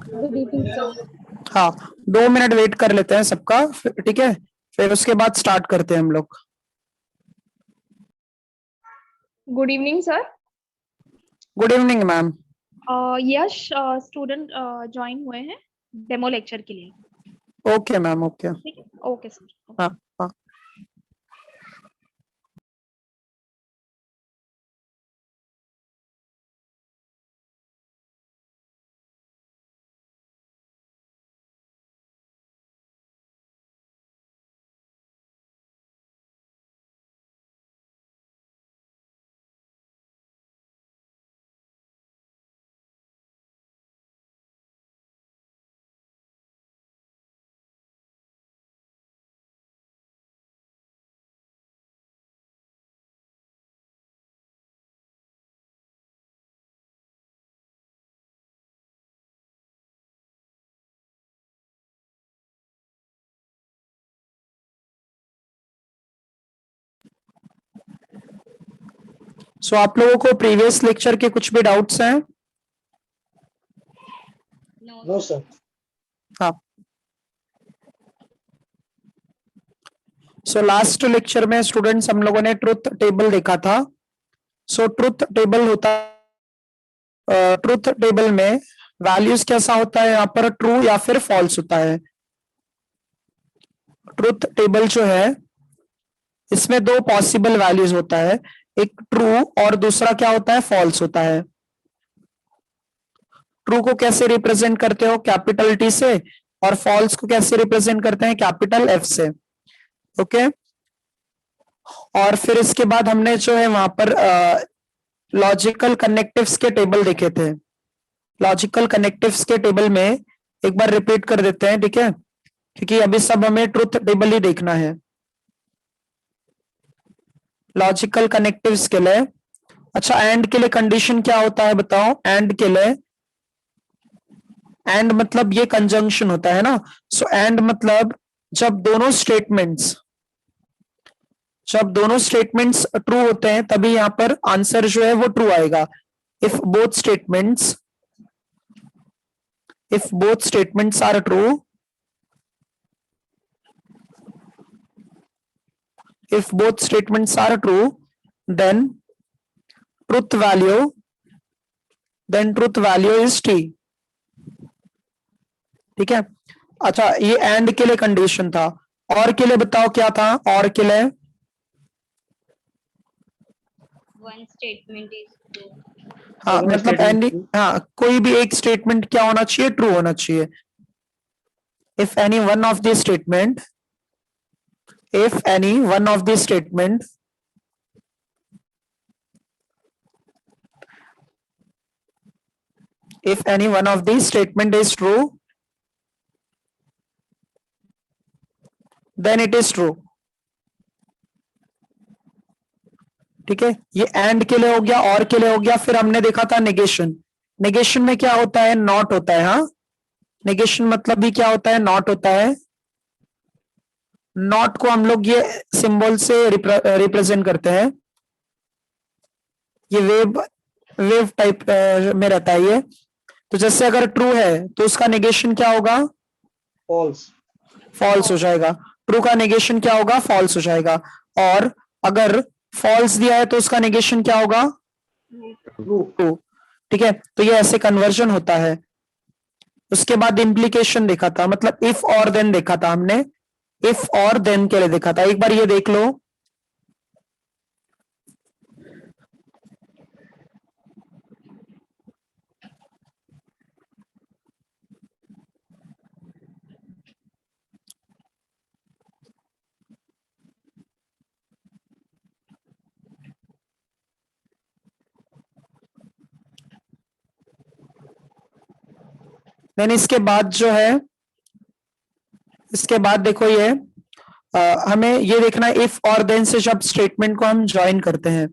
Good evening sir. हाँ, 2 minute wait कर लेते हैं सबका, ठीक है, फिर उसके बाद स्टार्ट करते हैं हम लोग। Good evening sir. Good evening ma'am. Yash student join हुए हैं डेमो लेक्चर के लिए। Okay ma'am, okay. ठीक है, ओके सर। हाँ हाँ। सो आप लोगों को प्रीवियस लेक्चर के कुछ भी डाउट्स हैं? No sir. हाँ। सो लास्ट लेक्चर में स्टूडेंट्स हम लोगों ने ट्रुथ टेबल देखा था। सो ट्रुथ टेबल होता, ट्रुथ टेबल में वैल्यूज कैसा होता है, यहाँ पर ट्रू या फिर फॉल्स होता है। ट्रुथ टेबल जो है इसमें दो पॉसिबल वैल्यूज होता है, एक ट्रू और दूसरा क्या होता है, फॉल्स होता है। ट्रू को कैसे रिप्रेजेंट करते हो, कैपिटल टी से, और फॉल्स को कैसे रिप्रेजेंट करते हैं, कैपिटल एफ से। ओके। और फिर इसके बाद हमने जो है वहां पर लॉजिकल कनेक्टिव्स के टेबल देखे थे। लॉजिकल कनेक्टिव्स के टेबल में एक बार रिपीट कर देते हैं, ठीक है, क्योंकि अभी सब हमें ट्रुथ टेबल ही देखना है। लॉजिकल कनेक्टिव्स के लिए, अच्छा, एंड के लिए कंडीशन क्या होता है बताओ। एंड के लिए, एंड मतलब ये कंजंक्शन होता है ना। सो एंड मतलब जब दोनों स्टेटमेंट्स ट्रू होते हैं तभी यहां पर आंसर जो है वो ट्रू आएगा। If both statements are true, if both statements are true, then truth value is t। ठीक है। अच्छा, ये एंड के लिए कंडीशन था। और के लिए बताओ क्या था, और के लिए One statement is true. हाँ, मतलब एंड, हाँ, कोई भी एक स्टेटमेंट क्या होना चाहिए, ट्रू होना चाहिए। If any one of the statement if any one of the statement if any one of these statement is true, then it is true। ठीक है, ये एंड के लिए हो गया, और के लिए हो गया। फिर हमने देखा था नेगेशन। नेगेशन में क्या होता है, नॉट होता है। हाँ, नेगेशन मतलब भी क्या होता है, नॉट होता है। नॉट को हम लोग ये सिंबल से रिप्रेजेंट करते हैं। ये वेव टाइप में रहता है ये। तो जैसे अगर ट्रू है तो उसका नेगेशन क्या होगा, फॉल्स। फॉल्स हो जाएगा। ट्रू का नेगेशन क्या होगा, फॉल्स हो जाएगा। और अगर फॉल्स दिया है तो उसका नेगेशन क्या होगा, ट्रू। ठीक है, तो ये ऐसे कन्वर्जन होता है। उसके बाद इम्प्लीकेशन देखा था, मतलब इफ और देन देखा था हमने। इफ और देन के लिए देखा था, एक बार ये देख लो। देन इसके बाद जो है, इसके बाद देखो ये हमें ये देखना है, इफ और देन से जब स्टेटमेंट को हम ज्वाइन करते हैं,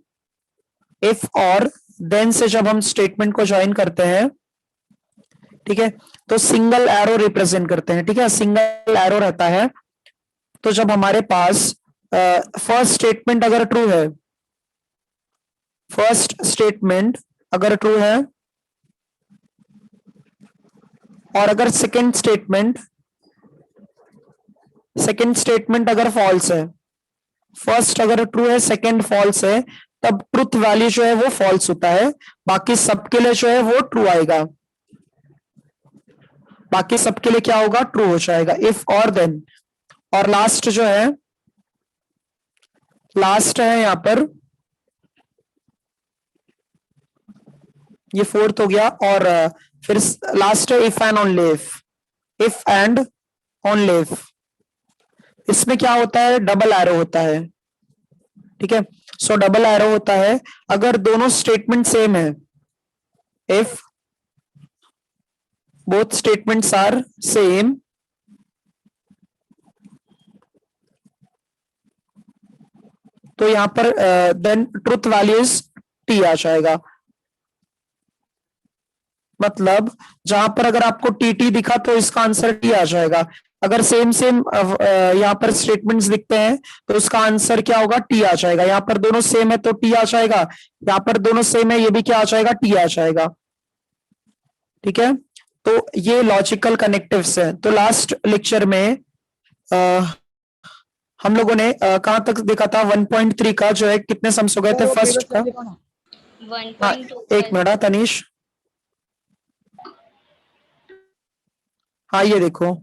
इफ और देन से जब हम स्टेटमेंट को ज्वाइन करते हैं, ठीक है, तो सिंगल एरो रिप्रेजेंट करते हैं। ठीक है, सिंगल एरो रहता है। तो जब हमारे पास फर्स्ट स्टेटमेंट अगर ट्रू है, फर्स्ट स्टेटमेंट अगर ट्रू है और अगर सेकंड स्टेटमेंट अगर फॉल्स है, फर्स्ट अगर ट्रू है सेकंड फॉल्स है, तब ट्रुथ वैल्यू जो है वो फॉल्स होता है, बाकी सबके लिए जो है वो ट्रू आएगा, बाकी सबके लिए क्या होगा, ट्रू हो जाएगा। इफ और देन, और लास्ट जो है, लास्ट है यहां पर, ये फोर्थ हो गया, और फिर लास्ट है if and only if and only if. इसमें क्या होता है, डबल एरो होता है, ठीक है। सो डबल एरो होता है अगर दोनों स्टेटमेंट सेम है, if both statements are same, तो यहां पर then truth value is T आ जाएगा। मतलब जहां पर अगर आपको टीटी दिखा तो इसका आंसर टी आ जाएगा, अगर सेम यहाँ पर स्टेटमेंट्स दिखते हैं तो उसका आंसर क्या होगा, टी आ जाएगा। यहाँ पर दोनों सेम है तो टी आ जाएगा, यहाँ पर दोनों सेम है ये भी क्या आ जाएगा, टी आ जाएगा, ठीक है। तो ये लॉजिकल कनेक्टिव्स है। तो लास्ट लेक्चर में हम लोगों ने कहां तक देखा था, 1.3 का जो है कितने सम्स हो गए थे फर्स्ट का। हाँ, 1.2 एक मिनट तनीश, हाँ ये देखो,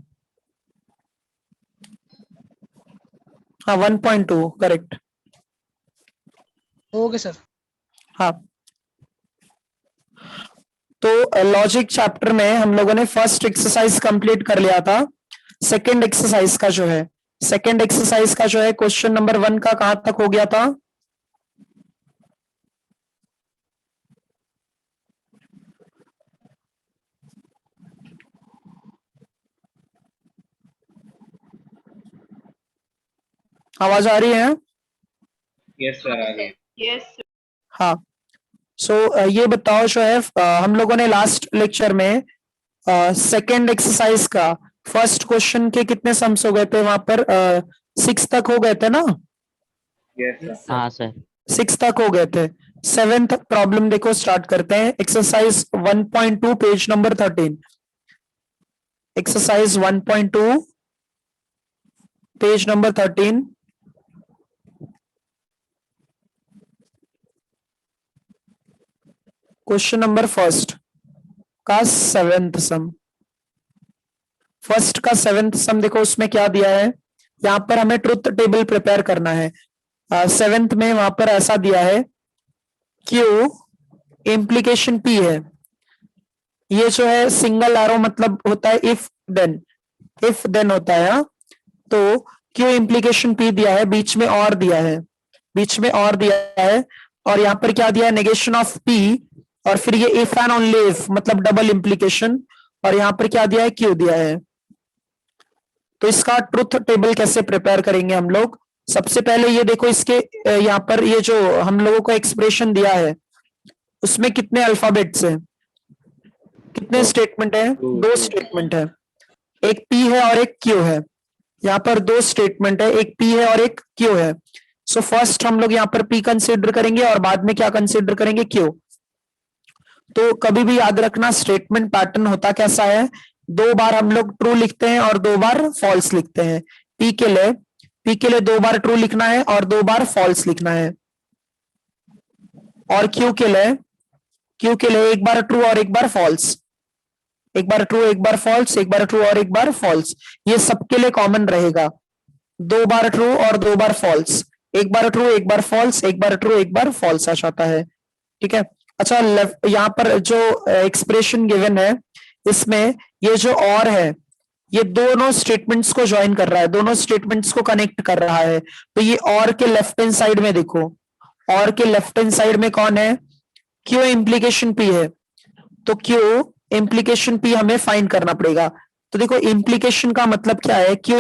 हाँ 1.2 करेक्ट। Okay sir. हाँ, तो लॉजिक चैप्टर में हम लोगों ने फर्स्ट एक्सरसाइज कंप्लीट कर लिया था। सेकंड एक्सरसाइज का जो है, सेकंड एक्सरसाइज का जो है क्वेश्चन नंबर 1 का कहां तक हो गया था, आवाज आ रही है? यस सर, आ गए। यस हाँ। सो ये बताओ जो है हम लोगों ने लास्ट लेक्चर में सेकंड एक्सरसाइज का फर्स्ट क्वेश्चन के कितने सम्स हो गए थे वहां पर, 6 तक हो गए थे ना? Yes sir. हाँ सर। 6 तक हो गए थे। 7th प्रॉब्लम देखो, स्टार्ट करते हैं। Exercise 1.2 page number 13। Exercise 1.2 page number 13। Question number first का 7th सम। फर्स्ट का 7th सम देखो, उसमें क्या दिया है, यहां पर हमें ट्रुथ टेबल प्रिपेयर करना है। 7th में वहां पर ऐसा दिया है, क्यू इम्प्लीकेशन पी है, ये जो है सिंगल एरो मतलब होता है इफ देन होता है। हाँ? तो क्यू इम्प्लीकेशन पी दिया है, बीच में और दिया है, बीच में और दिया है, और यहां पर क्या दिया है, नेगेशन ऑफ पी, और फिर ये इफ एंड ओनली इफ मतलब डबल इम्प्लीकेशन, और यहां पर क्या दिया है, क्यू दिया है। तो इसका ट्रुथ टेबल कैसे प्रिपेयर करेंगे हम लोग, सबसे पहले ये देखो, इसके यहाँ पर ये जो हम लोगों को एक्सप्रेशन दिया है उसमें कितने अल्फाबेट्स हैं, कितने स्टेटमेंट है, 2 स्टेटमेंट है, एक पी है और एक क्यू है। यहाँ पर 2 स्टेटमेंट है, एक पी है और एक क्यू है। सो फर्स्ट हम लोग यहाँ पर पी कंसीडर करेंगे और बाद में क्या कंसीडर करेंगे, क्यू। तो कभी भी याद रखना, स्टेटमेंट पैटर्न होता कैसा है, 2 बार हम लोग ट्रू लिखते हैं और 2 बार फॉल्स लिखते हैं। पी के लिए 2 बार ट्रू लिखना है और 2 बार फॉल्स लिखना है, और क्यू के लिए 1 बार ट्रू और 1 बार फॉल्स, 1 बार ट्रू 1 बार फॉल्स, 1 बार ट्रू और 1 बार फॉल्स। ये सबके लिए कॉमन रहेगा, 2 बार ट्रू और 2 बार फॉल्स, 1 बार ट्रू 1 बार फॉल्स, 1 बार ट्रू 1 बार फॉल्स आ जाता है, ठीक है। अच्छा, यहाँ पर जो एक्सप्रेशन गिवन है इसमें ये जो और है, ये दोनों स्टेटमेंट्स को ज्वाइन कर रहा है, दोनों स्टेटमेंट्स को कनेक्ट कर रहा है। तो ये और के लेफ्ट हैंड साइड में देखो, और के लेफ्ट हैंड साइड में कौन है, क्यू इम्प्लीकेशन पी है, तो क्यू इम्प्लीकेशन पी हमें फाइंड करना पड़ेगा। तो देखो इम्प्लीकेशन का मतलब क्या है, क्यू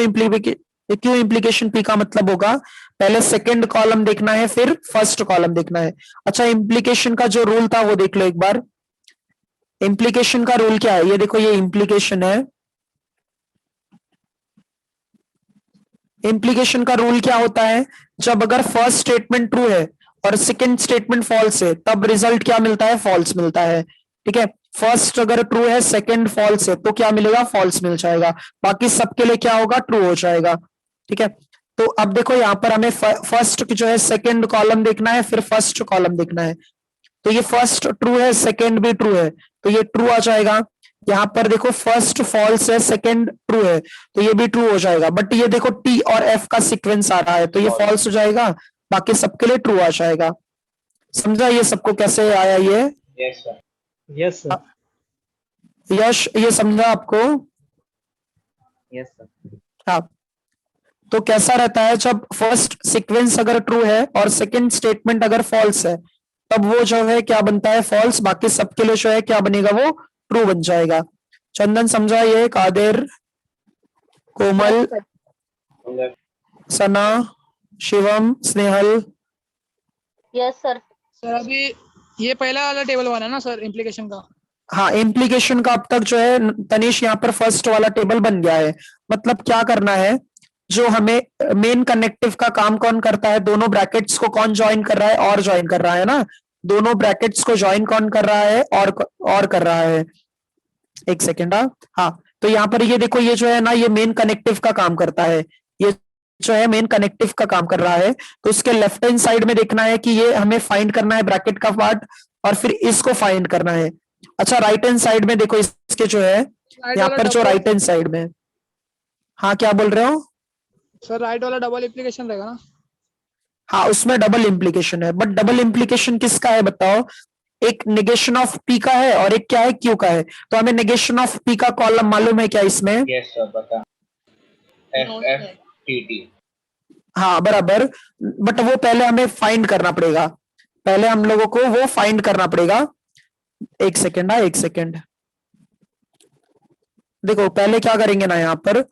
इम्प्लीकेशन पी का मतलब होगा, पहले सेकंड कॉलम देखना है फिर फर्स्ट कॉलम देखना है। अच्छा, इम्प्लीकेशन का जो रूल था वो देख लो एक बार। इम्प्लीकेशन का रूल क्या है, ये देखो, ये इम्प्लीकेशन है। इम्प्लीकेशन का रूल क्या होता है, जब अगर फर्स्ट स्टेटमेंट ट्रू है और सेकंड स्टेटमेंट फॉल्स है, तब रिजल्ट क्या मिलता है, फॉल्स मिलता है, ठीक है। फर्स्ट अगर ट्रू है, सेकंड फॉल्स है, तो क्या मिलेगा? फॉल्स मिल जाएगा। बाकी सबके लिए क्या होगा? ट्रू हो जाएगा। ठीक है, तो अब देखो यहाँ पर हमें फर्स्ट जो है सेकंड कॉलम देखना है, फिर फर्स्ट कॉलम देखना है। तो ये फर्स्ट ट्रू है, सेकंड भी ट्रू है, तो ये ट्रू आ जाएगा। यहाँ पर देखो फर्स्ट फॉल्स है, सेकंड ट्रू है, तो ये भी ट्रू हो जाएगा। बट ये देखो टी और एफ का सीक्वेंस आ रहा है, तो ये फॉल्स हो जाएगा, बाकी सबके लिए ट्रू आ जाएगा। समझा ये सबको कैसे आया ये? Yes, sir. Yes, sir. यश, ये समझा आपको? Yes, sir. हाँ, तो कैसा रहता है जब फर्स्ट सीक्वेंस अगर ट्रू है और सेकंड स्टेटमेंट अगर फॉल्स है, तब वो जो है क्या बनता है? फॉल्स। बाकी सबके लिए जो है क्या बनेगा? वो ट्रू बन जाएगा। चंदन समझा ये? Kadir, Komal, Yes, Sana, Shivam, Snehal? Yes sir. Sir अभी ये पहला वाला टेबल वन है ना सर, इम्प्लीकेशन का? हाँ, इम्प्लीकेशन का अब तक जो है तनिष यहाँ पर फर्स्ट वाला टेबल बन गया है। मतलब क्या करना है, जो हमें मेन कनेक्टिव का काम कौन करता है? दोनों ब्रैकेट्स को कौन ज्वाइन कर रहा है? और ज्वाइन कर रहा है ना। दोनों ब्रैकेट्स को ज्वाइन कौन कर रहा है? और कर रहा है। एक सेकेंड। हाँ, तो यहाँ पर ये देखो, ये जो है ना, ये मेन कनेक्टिव का काम करता है। ये जो है मेन कनेक्टिव का काम कर रहा है। तो उसके लेफ्ट हैंड साइड में देखना है कि ये हमें फाइंड करना है ब्रैकेट का पार्ट, और फिर इसको फाइंड करना है। अच्छा, राइट हैंड साइड में देखो, इसके जो है यहाँ पर जो राइट हैंड साइड में, हाँ क्या बोल रहे हो? सर राइट वाला डबल इम्प्लीकेशन रहेगा ना? हाँ, उसमें डबल इम्प्लीकेशन है, बट डबल इम्प्लीकेशन किसका है बताओ? एक नेगेशन ऑफ पी का है और एक क्या है? क्यू का है। तो हमें नेगेशन ऑफ पी का कॉलम मालूम है क्या इसमें? yes, sir. बता. No, F sir. T T. हाँ बराबर, बट वो पहले हमें फाइंड करना पड़ेगा। पहले हम लोगों को वो फाइंड करना पड़ेगा। एक सेकेंड, एक सेकेंड। देखो पहले क्या करेंगे ना, यहाँ पर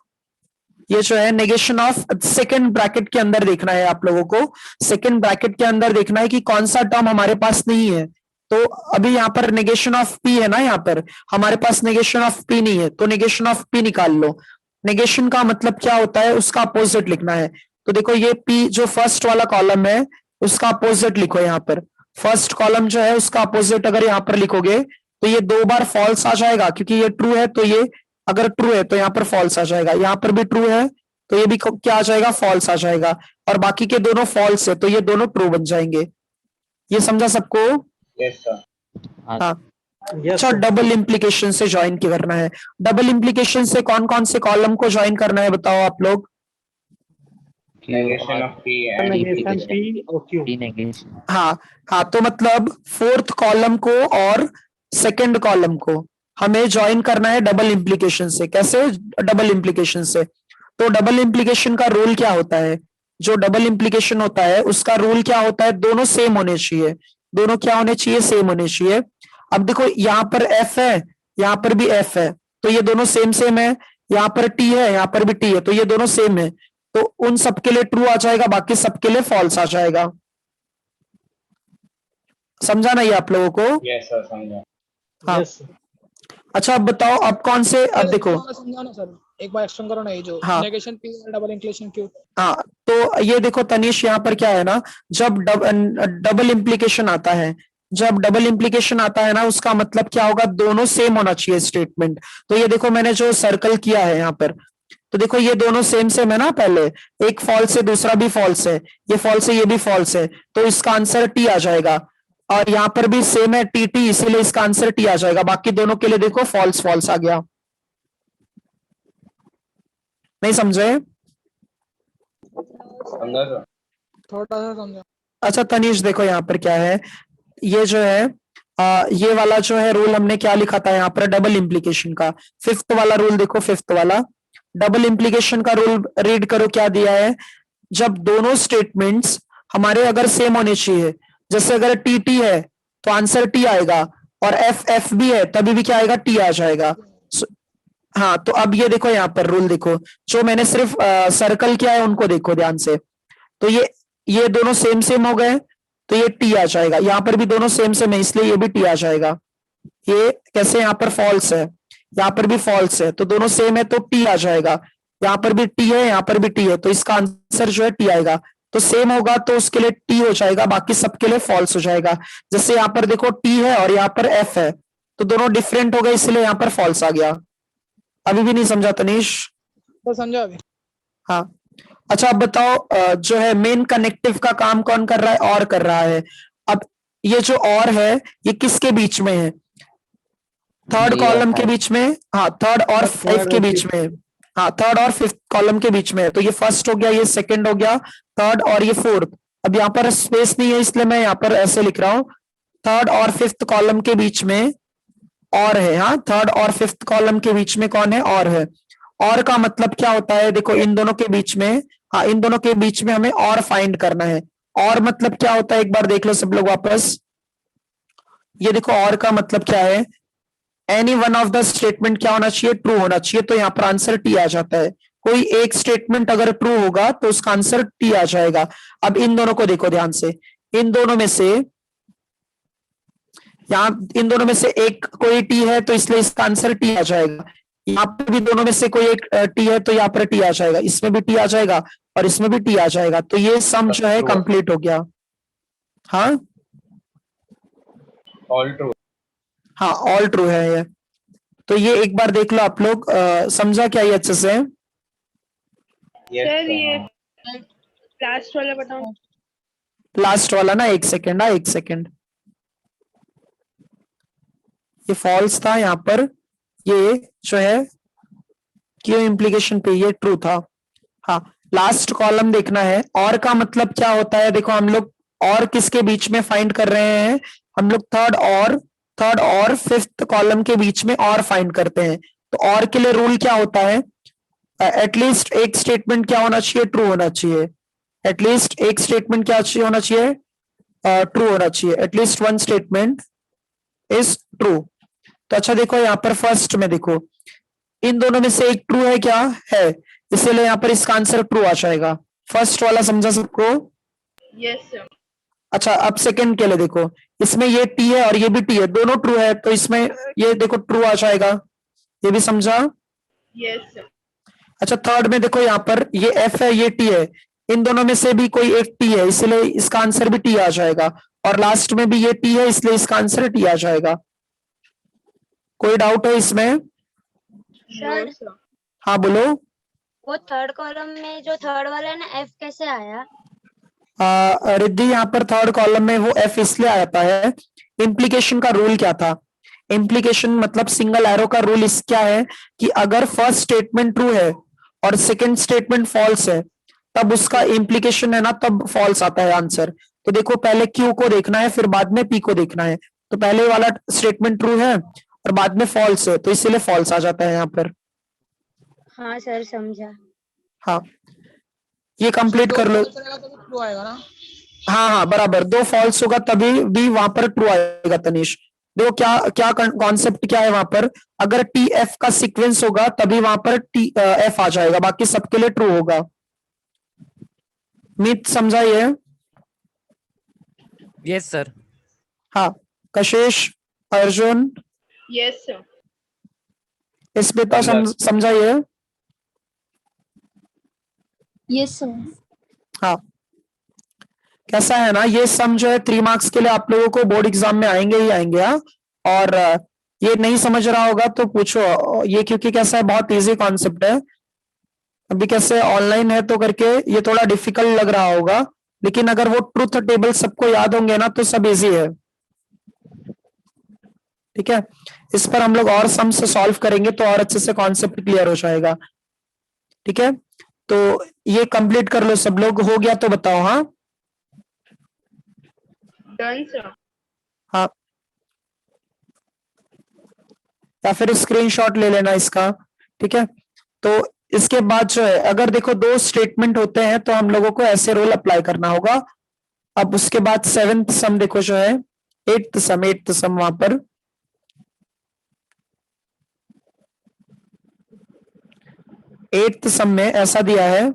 ये जो है नेगेशन ऑफ सेकंड ब्रैकेट के अंदर देखना है आप लोगों को। सेकंड ब्रैकेट के अंदर देखना है कि कौन सा टर्म हमारे पास नहीं है। तो अभी यहाँ पर नेगेशन ऑफ पी है ना, यहाँ पर हमारे पास नेगेशन ऑफ पी नहीं है, तो नेगेशन ऑफ पी निकाल लो। नेगेशन का मतलब क्या होता है? उसका अपोजिट लिखना है। तो देखो ये पी जो फर्स्ट वाला कॉलम है, उसका अपोजिट लिखो यहाँ पर। फर्स्ट कॉलम जो है उसका अपोजिट अगर यहाँ पर लिखोगे तो ये 2 बार फॉल्स आ जाएगा, क्योंकि ये ट्रू है, तो ये अगर ट्रू है तो यहाँ पर फॉल्स आ जाएगा। यहाँ पर भी ट्रू है तो ये भी क्या आ जाएगा? फॉल्स आ जाएगा। और बाकी के दोनों फॉल्स है तो ये दोनों ट्रू बन जाएंगे। ये समझा सबको? Yes, sir. हाँ। Yes, अच्छा, sir. डबल इम्प्लीकेशन से ज्वाइन करना है। डबल इम्प्लीकेशन से कौन कौन से कॉलम को ज्वाइन करना है बताओ आप लोग? Negation of P and Negation P और Q. हाँ हाँ, तो मतलब फोर्थ कॉलम को और सेकंड कॉलम को हमें ज्वाइन करना है डबल इम्प्लीकेशन से। कैसे? डबल इम्प्लीकेशन से। तो डबल इम्प्लीकेशन का रूल क्या होता है? जो डबल इम्प्लीकेशन होता है उसका रूल क्या होता है? दोनों सेम होने चाहिए। दोनों क्या होने चाहिए? सेम होने चाहिए। अब देखो यहाँ पर एफ है, यहाँ पर भी एफ है, तो ये दोनों सेम सेम है। यहाँ पर टी है, यहाँ पर भी टी है, तो ये दोनों सेम है। तो उन सबके लिए ट्रू आ जाएगा, बाकी सबके लिए फॉल्स आ जाएगा। समझा नहीं आप लोगों को? yes, sir. समझा. हाँ। Yes, sir. अच्छा, अब बताओ अब कौन से, अब देखो। समझाओ ना सर, एक बार एक्सटेंड करो ना, ये जो हाँ। नेगेशन पी और डबल इम्प्लीकेशन क्यू। हाँ, तो ये देखो तनीश, यहाँ पर क्या है ना, जब डबल इम्प्लीकेशन आता है, जब डबल इम्प्लीकेशन आता है ना, उसका मतलब क्या होगा? दोनों सेम होना चाहिए स्टेटमेंट। तो ये देखो मैंने जो सर्कल किया है यहाँ पर, तो देखो ये दोनों सेम सेम है ना। पहले एक फॉल्स है, दूसरा भी फॉल्स है, ये फॉल्स है, ये भी फॉल्स है, तो इसका आंसर टी आ जाएगा। और यहाँ पर भी सेम है, टी टी, इसीलिए इसका आंसर टी आ जाएगा। बाकी दोनों के लिए देखो फॉल्स फॉल्स आ गया। नहीं समझे? समझा सर. थोड़ा सा समझा। अच्छा तनीश, देखो यहाँ पर क्या है, ये जो है ये वाला जो है रूल हमने क्या लिखा था यहाँ पर? डबल इम्प्लीकेशन का फिफ्थ वाला रूल देखो। फिफ्थ वाला डबल इम्प्लीकेशन का रूल रीड करो, क्या दिया है? जब दोनों स्टेटमेंट्स हमारे अगर सेम होने चाहिए, जैसे अगर टी टी है तो आंसर टी आएगा, और एफ एफ भी है तभी भी क्या आएगा? टी आ जाएगा। हाँ, तो अब ये देखो यहाँ पर रूल देखो, जो मैंने सिर्फ सर्कल किया है उनको देखो ध्यान से। तो ये दोनों सेम सेम हो गए, तो ये टी आ जाएगा। यहाँ पर भी दोनों सेम सेम है, इसलिए ये भी टी आ जाएगा। ये कैसे? यहाँ पर फॉल्स है, यहाँ पर भी फॉल्स है, तो दोनों सेम है तो टी आ जाएगा। यहाँ पर भी टी है, यहाँ पर भी टी है, तो इसका आंसर जो है टी आएगा। तो सेम होगा तो उसके लिए टी हो जाएगा, बाकी सबके लिए फॉल्स हो जाएगा। जैसे यहाँ पर देखो टी है और यहाँ पर एफ है, तो दोनों डिफरेंट हो गए, इसलिए यहाँ पर फॉल्स आ गया। अभी भी नहीं समझा तनीश? सर समझा अभी। हाँ, अच्छा अब बताओ, जो है मेन कनेक्टिव का काम कौन कर रहा है? और कर रहा है। अब ये जो और है ये किसके बीच में है? थर्ड D और कॉलम के five। बीच में। हाँ, थर्ड और Third फाइव के और बीच fifth। में है। हाँ, थर्ड और फिफ्थ कॉलम के बीच में है। तो ये फर्स्ट हो गया, ये सेकंड हो गया, थर्ड और ये फोर्थ। अब यहाँ पर स्पेस नहीं है, इसलिए मैं यहाँ पर ऐसे लिख रहा हूं, थर्ड और फिफ्थ कॉलम के बीच में और है। हाँ, थर्ड और फिफ्थ कॉलम के बीच में कौन है? और है। और का मतलब क्या होता है? देखो इन दोनों के बीच में, हाँ इन दोनों के बीच में हमें और फाइंड करना है। और मतलब क्या होता है? एक बार देख लो सब लोग वापस। ये देखो और का मतलब क्या है? Any one of the statement क्या होना चाहिए? ट्रू होना चाहिए। तो यहाँ पर आंसर टी आ जाता है। कोई एक स्टेटमेंट अगर ट्रू होगा तो उसका आंसर टी आ जाएगा। अब इन दोनों को देखो ध्यान से, इन दोनों में से, यहाँ इन दोनों में से एक कोई टी है तो इसलिए इसका आंसर टी आ जाएगा। यहाँ पर भी दोनों में से कोई एक टी है तो यहाँ पर टी आ जाएगा, इसमें भी टी आ जाएगा और इसमें भी टी आ जाएगा। तो ये सम जो है कंप्लीट हो गया। हाँ ऑल ट्रू। हाँ, ऑल ट्रू है ये। तो ये एक बार देख लो आप लोग, समझा क्या ये अच्छे से? यस सर ये लास्ट वाला बताओ। लास्ट वाला ना, एक सेकेंड, हाँ एक सेकेंड, ये फॉल्स था यहाँ पर, ये जो है क्यों इम्प्लीकेशन पे ये ट्रू था। हाँ, लास्ट कॉलम देखना है। और का मतलब क्या होता है? देखो हम लोग और किसके बीच में फाइंड कर रहे हैं? हम लोग थर्ड और फिफ्थ कॉलम के बीच में और फाइंड करते हैं। तो और के लिए रूल क्या होता है? एटलीस्ट एक स्टेटमेंट क्या होना चाहिए? ट्रू होना चाहिए। एटलीस्ट एक स्टेटमेंट क्या होना चाहिए? ट्रू होना चाहिए। At least one statement is true. तो अच्छा देखो यहाँ पर फर्स्ट में देखो, इन दोनों में से एक ट्रू है क्या? है, इसीलिए यहाँ पर इसका आंसर ट्रू आ जाएगा। फर्स्ट वाला समझा सबको? Yes sir. अच्छा अब सेकंड के लिए देखो, इसमें ये टी है और ये भी टी है, दोनों ट्रू है, तो इसमें ये देखो ट्रू आ जाएगा। ये भी समझा? Yes sir. अच्छा थर्ड में देखो, यहाँ पर ये एफ है, ये टी है, इन दोनों में से भी कोई एक टी है, इसलिए इसका आंसर भी टी आ जाएगा। और लास्ट में भी ये टी है, इसलिए इसका आंसर टी आ जाएगा। कोई डाउट है इसमें? सर हाँ बोलो। वो थर्ड कॉलम में जो थर्ड वाला है ना, एफ कैसे आया? रिद्धि, यहाँ पर थर्ड कॉलम में वो एफ इसलिए आता है, इम्प्लीकेशन का रूल क्या था? इम्प्लीकेशन मतलब सिंगल एरो का रूल इस क्या है कि अगर फर्स्ट स्टेटमेंट ट्रू है और सेकंड स्टेटमेंट फॉल्स है, तब उसका इम्प्लीकेशन है ना, तब फॉल्स आता है आंसर। तो देखो पहले क्यू को देखना है, फिर बाद में पी को देखना है। तो पहले वाला स्टेटमेंट ट्रू है और बाद में फॉल्स है, तो इसीलिए फॉल्स आ जाता है यहाँ पर। हाँ सर समझा। हाँ, ये कंप्लीट कर लो। ट्रू आएगा ना? हाँ हाँ बराबर, दो फॉल्स होगा तभी भी वहां पर ट्रू आएगा तनीश। देखो क्या क्या कॉन्सेप्ट क्या है वहां पर, अगर टी एफ का सीक्वेंस होगा तभी वहां पर टी एफ आ जाएगा, बाकी सबके लिए ट्रू होगा। मीत समझा ये? Yes sir. हाँ, कशिश, अर्जुन, यस सर। स्मिता समझा ये? Yes sir. हाँ, कैसा है ना, ये सम जो है 3 मार्क्स के लिए आप लोगों को बोर्ड एग्जाम में आएंगे ही आएंगे। हाँ, और ये नहीं समझ रहा होगा तो पूछो ये, क्योंकि कैसा है बहुत इजी कॉन्सेप्ट है। अभी कैसे ऑनलाइन है तो करके ये थोड़ा डिफिकल्ट लग रहा होगा, लेकिन अगर वो ट्रूथ टेबल सबको याद होंगे ना तो सब इजी है। ठीक है, इस पर हम लोग और सम से सॉल्व करेंगे तो और अच्छे से कॉन्सेप्ट क्लियर हो जाएगा। ठीक है, तो ये कंप्लीट कर लो सब लोग, हो गया तो बताओ। हाँ डन सर। हाँ, या फिर स्क्रीनशॉट ले लेना इसका। ठीक है, तो इसके बाद जो है, अगर देखो 2 स्टेटमेंट होते हैं तो हम लोगों को ऐसे रूल अप्लाई करना होगा। अब उसके बाद 7th सम देखो जो है, 8th सम वहां पर 8th सम में ऐसा दिया है,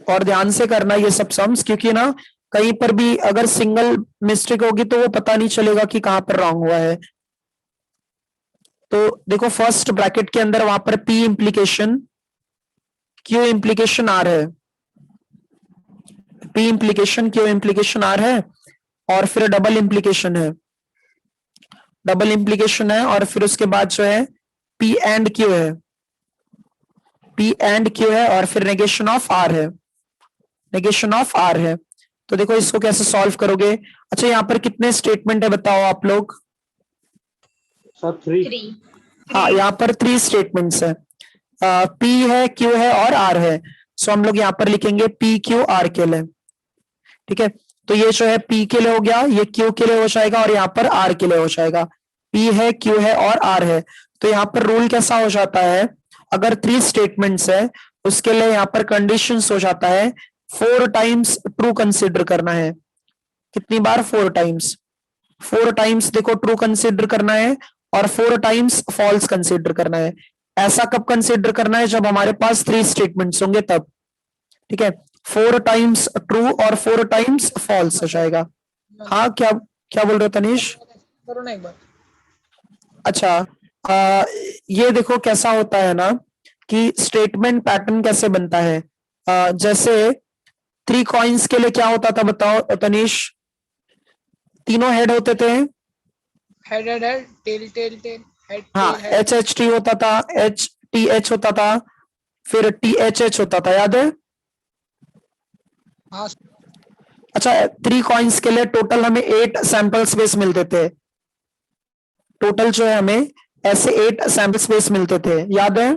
और ध्यान से करना ये सब सम्स, क्योंकि ना कहीं पर भी अगर सिंगल मिस्टेक होगी तो वो पता नहीं चलेगा कि कहां पर रॉन्ग हुआ है। तो देखो फर्स्ट ब्रैकेट के अंदर वहां पर P implication, Q implication R है, P implication Q implication R है, और फिर डबल इंप्लीकेशन है, डबल इंप्लीकेशन है, और फिर उसके बाद जो है P एंड Q है, P एंड Q है, और फिर नेगेशन ऑफ R है, नेगेशन ऑफ R है। तो देखो इसको कैसे सॉल्व करोगे। अच्छा यहाँ पर कितने स्टेटमेंट है बताओ आप लोग। Sir, 3. 3. हाँ यहाँ पर 3 स्टेटमेंट्स है, P है, Q है और R है। सो हम लोग यहाँ पर लिखेंगे P Q R के लिए, ठीक है। तो ये जो है P के लिए हो गया, ये Q के लिए हो जाएगा, और यहाँ पर R के लिए हो जाएगा। P है, Q है और R है। तो यहाँ पर रूल कैसा हो जाता है, अगर 3 स्टेटमेंट्स है उसके लिए यहाँ पर कंडीशंस हो जाता है 4 टाइम्स ट्रू कंसिडर करना है। कितनी बार? 4 टाइम्स। 4 टाइम्स देखो ट्रू कंसिडर करना है और 4 टाइम्स फॉल्स कंसिडर करना है। ऐसा कब कंसिडर करना है? जब हमारे पास 3 स्टेटमेंट्स होंगे तब, ठीक है। 4 टाइम्स ट्रू और 4 टाइम्स फॉल्स हो जाएगा। हाँ क्या क्या बोल रहे हो तनीश? करो ना एक बार। अच्छा ये देखो कैसा होता है ना कि स्टेटमेंट पैटर्न कैसे बनता है। जैसे 3 कॉइन्स के लिए क्या होता था बताओ तनीश? तीनों हेड होते थे। Head head head, tail tail tail, head हाँ टेल हेड। HHT होता था, HTH होता था, फिर THH होता था, याद है? हाँ अच्छा 3 कॉइन्स के लिए टोटल हमें 8 सैंपल स्पेस मिलते थे। टोटल जो है हमें ऐसे 8 सैंपल स्पेस मिलते थे, याद है?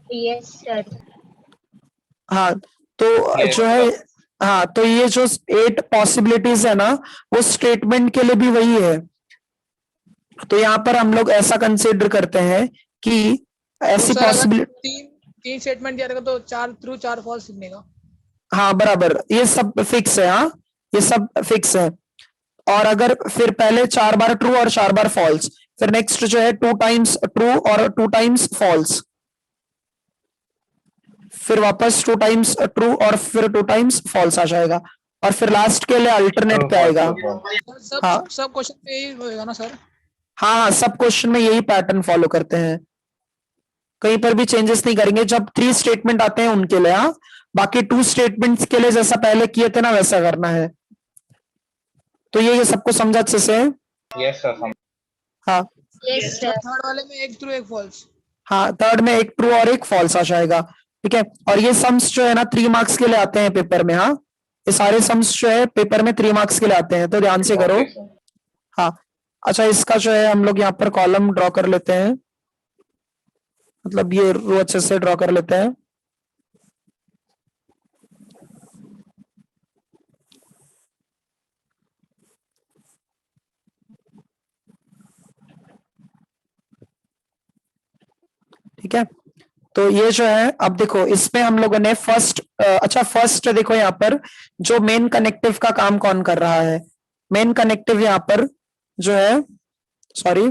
Yes, sir. हाँ तो जो है, हाँ तो ये जो 8 पॉसिबिलिटीज है ना वो स्टेटमेंट के लिए भी वही है। तो यहाँ पर हम लोग ऐसा कंसिडर करते हैं कि ऐसी तो सर अगर पॉसिबिलिटी, तीन स्टेटमेंट दिया रहेगा तो 4 ट्रू 4 फॉल्स लिखने का। हाँ बराबर, ये सब फिक्स है। हाँ ये सब फिक्स है। और अगर फिर पहले 4 बार ट्रू और 4 बार फॉल्स, फिर नेक्स्ट जो है 2 टाइम्स ट्रू और 2 टाइम्स फॉल्स, फिर वापस 2 टाइम्स ट्रू और फिर 2 टाइम्स फॉल्स आ जाएगा, और फिर लास्ट के लिए अल्टरनेट पे आएगा। सब हाँ सब क्वेश्चन पे यही होएगा ना सर? हाँ हाँ सब क्वेश्चन में यही पैटर्न फॉलो करते हैं, कहीं पर भी चेंजेस नहीं करेंगे। जब 3 स्टेटमेंट आते हैं उनके लिए, हाँ बाकी 2 स्टेटमेंट्स के लिए जैसा पहले किए थे ना वैसा करना है। तो ये सबको समझा अच्छे से? Yes, sir. हाँ Yes, sir. थर्ड वाले में एक ट्रू एक फॉल्स। हाँ थर्ड में एक ट्रू और एक फॉल्स आ जाएगा, ठीक है। और ये सम्स जो है ना 3 मार्क्स के लिए आते हैं पेपर में। हाँ ये सारे सम्स जो है पेपर में 3 मार्क्स के लिए आते हैं, तो ध्यान से करो। Okay, sir. हाँ अच्छा इसका जो है हम लोग यहाँ पर कॉलम ड्रॉ कर लेते हैं, मतलब ये रो अच्छे से ड्रॉ कर लेते हैं। ठीक है तो ये जो है, अब देखो इसमें हम लोगों ने फर्स्ट, अच्छा फर्स्ट देखो यहाँ पर जो मेन कनेक्टिव का काम कौन कर रहा है। मेन कनेक्टिव यहाँ पर जो है, सॉरी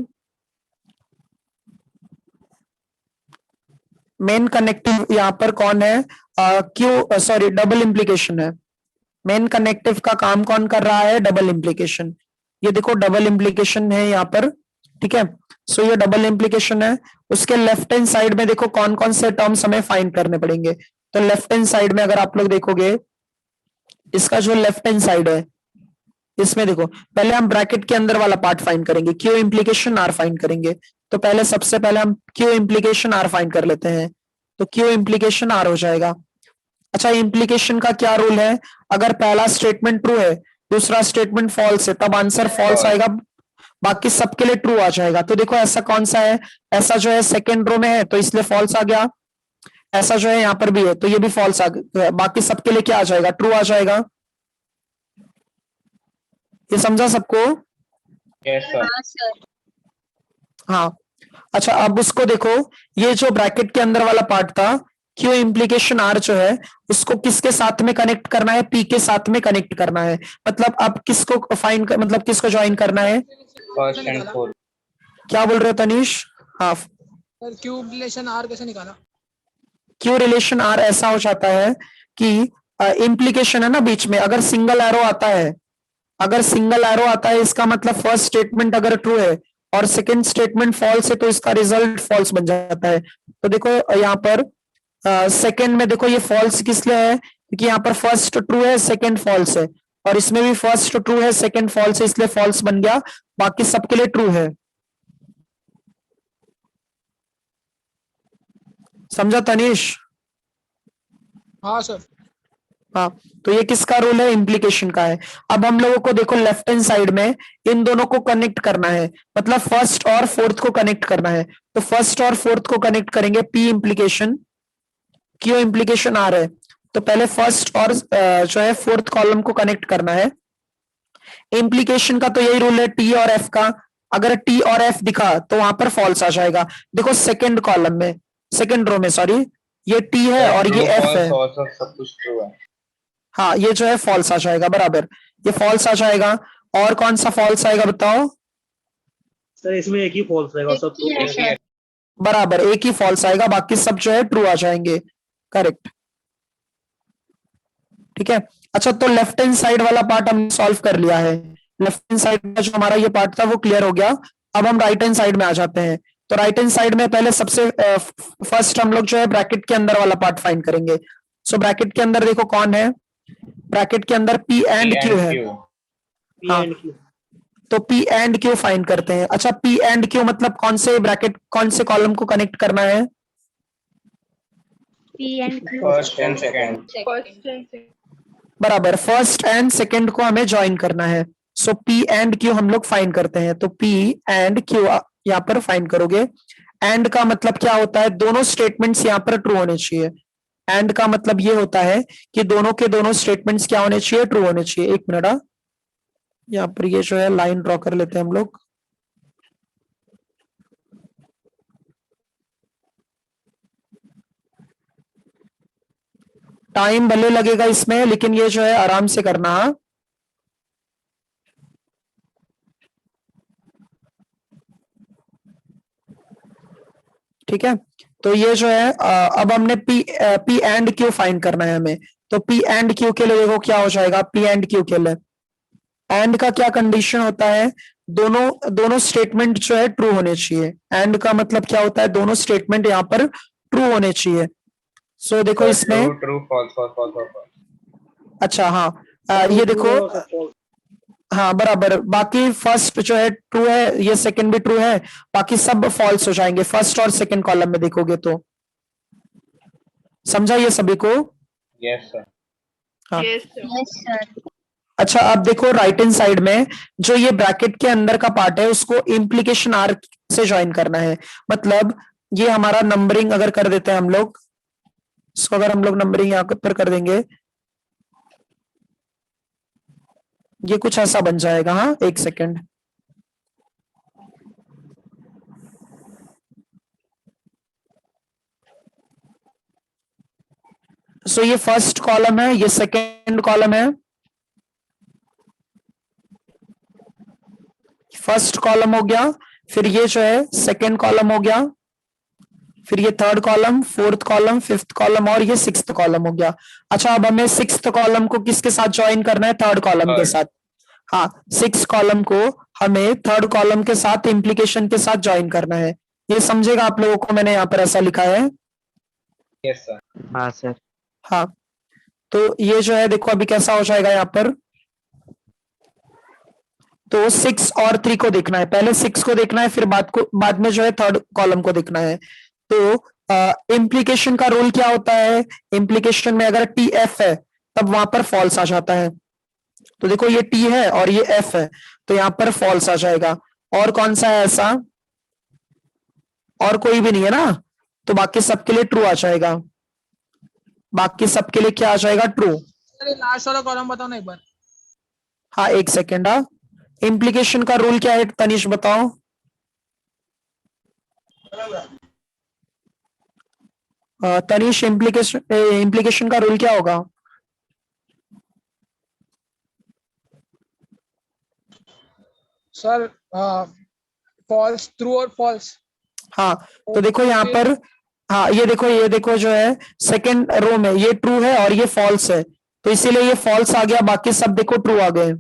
मेन कनेक्टिव यहाँ पर कौन है? क्यों सॉरी डबल इंप्लीकेशन है। मेन कनेक्टिव का काम कौन कर रहा है? Double implication. ये देखो डबल इंप्लीकेशन है यहाँ पर, ठीक है। सो ये डबल इंप्लीकेशन है। उसके लेफ्ट हैंड साइड में देखो कौन कौन से टर्म्स हमें फाइंड करने पड़ेंगे। तो लेफ्ट हैंड साइड में अगर आप लोग देखोगे, इसका जो लेफ्ट हैंड साइड है इसमें देखो पहले हम ब्रैकेट के अंदर वाला पार्ट फाइंड करेंगे, क्यू इंप्लीकेशन आर फाइंड करेंगे। तो पहले सबसे पहले हम क्यू इंप्लीकेशन आर फाइंड कर लेते हैं, तो क्यू इंप्लीकेशन आर हो जाएगा। अच्छा इंप्लीकेशन का क्या रूल है? अगर पहला स्टेटमेंट ट्रू है दूसरा स्टेटमेंट फॉल्स है तब आंसर फॉल्स आएगा, बाकी सबके लिए ट्रू आ जाएगा। तो देखो ऐसा कौन सा है? ऐसा जो है सेकेंड रो में है तो इसलिए फॉल्स आ गया। ऐसा जो है यहाँ पर भी है तो ये भी फॉल्स आ गया, बाकी सबके लिए क्या आ जाएगा? ट्रू आ जाएगा। ये समझा सबको? Yes, sir. हाँ सर। हाँ अच्छा अब उसको देखो, ये जो ब्रैकेट के अंदर वाला पार्ट था क्यू इंप्लीकेशन आर जो है उसको किसके साथ में कनेक्ट करना है? पी के साथ में कनेक्ट करना है। मतलब अब किसको फाइंड मतलब किसको ज्वाइन करना है? First and fourth. क्या बोल रहे हो तनीश? हाँ सर क्यू रिलेशन आर कैसे निकाला? क्यू रिलेशन आर ऐसा हो जाता है कि इंप्लीकेशन है ना बीच में, अगर सिंगल एरो आता है, अगर सिंगल एरो आता है इसका मतलब फर्स्ट स्टेटमेंट अगर ट्रू है और सेकंड स्टेटमेंट फॉल्स है तो इसका रिजल्ट फॉल्स बन जाता है। तो देखो यहाँ पर सेकंड में देखो ये फॉल्स किस लिए है? क्योंकि यहाँ पर फर्स्ट ट्रू है सेकंड फॉल्स है, और इसमें भी फर्स्ट ट्रू है सेकंड फॉल्स है, इसलिए फॉल्स बन गया, बाकी सबके लिए ट्रू है। समझा तनीश? हाँ सर। हाँ, तो ये किसका रूल है? इम्प्लीकेशन का है। अब हम लोगों को देखो लेफ्ट हैंड साइड में इन दोनों को कनेक्ट करना है, मतलब फर्स्ट और फोर्थ को कनेक्ट करना है। तो फर्स्ट और फोर्थ को कनेक्ट करेंगे, P implication Q implication R है। तो पहले फर्स्ट और जो है फोर्थ कॉलम को कनेक्ट करना है। इम्प्लीकेशन का तो यही रूल है टी और एफ का, अगर टी और एफ दिखा तो वहां पर फॉल्स आ जाएगा। देखो सेकंड कॉलम में, सेकंड रो में सॉरी, ये टी है और ये एफ है, सब कुछ ट्रू है। हाँ ये जो है फॉल्स आ जाएगा, बराबर, ये फॉल्स आ जाएगा। और कौन सा फॉल्स आएगा बताओ? सर इसमें एक ही फॉल्स रहेगा, सब ट्रू है। बराबर, एक ही फॉल्स आएगा, बाकी सब जो है ट्रू आ जाएंगे। करेक्ट, ठीक है। अच्छा, तो लेफ्ट हैंड साइड वाला पार्ट हमने सॉल्व कर लिया है। लेफ्ट हैंड साइड का जो हमारा ये पार्ट था वो क्लियर हो गया। अब हम राइट हैंड साइड में आ जाते हैं। तो राइट हैंड साइड में पहले सबसे फर्स्ट हम लोग जो है ब्रैकेट के अंदर वाला पार्ट फाइंड करेंगे। सो ब्रैकेट के अंदर देखो कौन है, ब्रैकेट के अंदर पी एंड क्यू है। हाँ, तो पी एंड क्यू फाइंड करते हैं। अच्छा, पी एंड क्यू मतलब कौन से ब्रैकेट, कौन से कॉलम को कनेक्ट करना है? First and second. बराबर, फर्स्ट एंड सेकंड को हमें ज्वाइन करना है। सो पी एंड क्यू हम लोग फाइंड करते हैं। तो पी एंड क्यू यहाँ पर फाइंड करोगे। एंड का मतलब क्या होता है? दोनों स्टेटमेंट्स यहाँ पर ट्रू होने चाहिए। एंड का मतलब ये होता है कि दोनों के दोनों स्टेटमेंट्स क्या होने चाहिए? ट्रू होने चाहिए। एक मिनट, यहाँ पर ये जो है लाइन ड्रॉ कर लेते हैं हम लोग। टाइम भले लगेगा इसमें, लेकिन ये जो है आराम से करना। ठीक है, तो ये जो है अब हमने पी एंड क्यू फाइंड करना है हमें। तो पी एंड क्यू के लिए देखो क्या हो जाएगा। पी एंड क्यू के लिए एंड का क्या कंडीशन होता है? दोनों स्टेटमेंट जो है ट्रू होने चाहिए। एंड का मतलब क्या होता है? दोनों स्टेटमेंट यहाँ पर ट्रू होने चाहिए। सो देखो इसमें ट्रू फॉल्स फॉल्स। अच्छा हाँ, ये देखो, हाँ बराबर, बाकी फर्स्ट जो है ट्रू है, ये सेकंड भी ट्रू है, बाकी सब फॉल्स हो जाएंगे फर्स्ट और सेकंड कॉलम में देखोगे तो। समझा ये सभी को? Yes sir. हाँ, यस सर। अच्छा अब देखो राइट हैंड साइड में जो ये ब्रैकेट के अंदर का पार्ट है उसको इम्प्लीकेशन आर से ज्वाइन करना है। मतलब ये हमारा नंबरिंग अगर कर देते हैं हम लोग, इसको अगर हम लोग नंबरिंग यहाँ पर कर देंगे, ये कुछ ऐसा बन जाएगा। हाँ, एक सेकेंड, सो ये फर्स्ट कॉलम है, ये सेकेंड कॉलम है, फर्स्ट कॉलम हो गया, फिर ये जो है सेकेंड कॉलम हो गया, फिर ये third column, fourth column, fifth column और ये सिक्स्थ कॉलम हो गया। अच्छा, अब हमें सिक्स्थ कॉलम को किसके साथ ज्वाइन करना है? थर्ड कॉलम के साथ। हाँ, सिक्स कॉलम को हमें थर्ड कॉलम के साथ इम्प्लीकेशन के साथ ज्वाइन करना है। ये समझेगा आप लोगों को? मैंने यहाँ पर ऐसा लिखा है। Yes sir. हाँ सर। हाँ, तो ये जो है देखो अभी कैसा हो जाएगा यहाँ पर। तो 6 और 3 को देखना है, पहले 6 को देखना है, फिर बाद में जो है थर्ड कॉलम को देखना है। तो इम्प्लीकेशन का रूल क्या होता है? इम्प्लीकेशन में अगर टी एफ है तब वहां पर फॉल्स आ जाता है। तो देखो ये टी है और ये एफ है, तो यहाँ पर फॉल्स आ जाएगा। और कौन सा है ऐसा? और कोई भी नहीं है ना, तो बाकी सबके लिए ट्रू आ जाएगा। बाकी सबके लिए क्या आ जाएगा? ट्रू। लास्ट वाला कॉलम बताओ ना एक बार। हाँ एक सेकेंड, हाँ, इम्प्लीकेशन का रूल क्या है तनिष बताओ? तनिष, इम्प्लीकेशन का रूल क्या होगा? सर फॉल्स, ट्रू और फॉल्स। हाँ, तो देखो यहाँ पर, हाँ ये देखो जो है सेकंड रो में ये ट्रू है और ये फॉल्स है, तो इसीलिए ये फॉल्स आ गया, बाकी सब देखो ट्रू आ गए।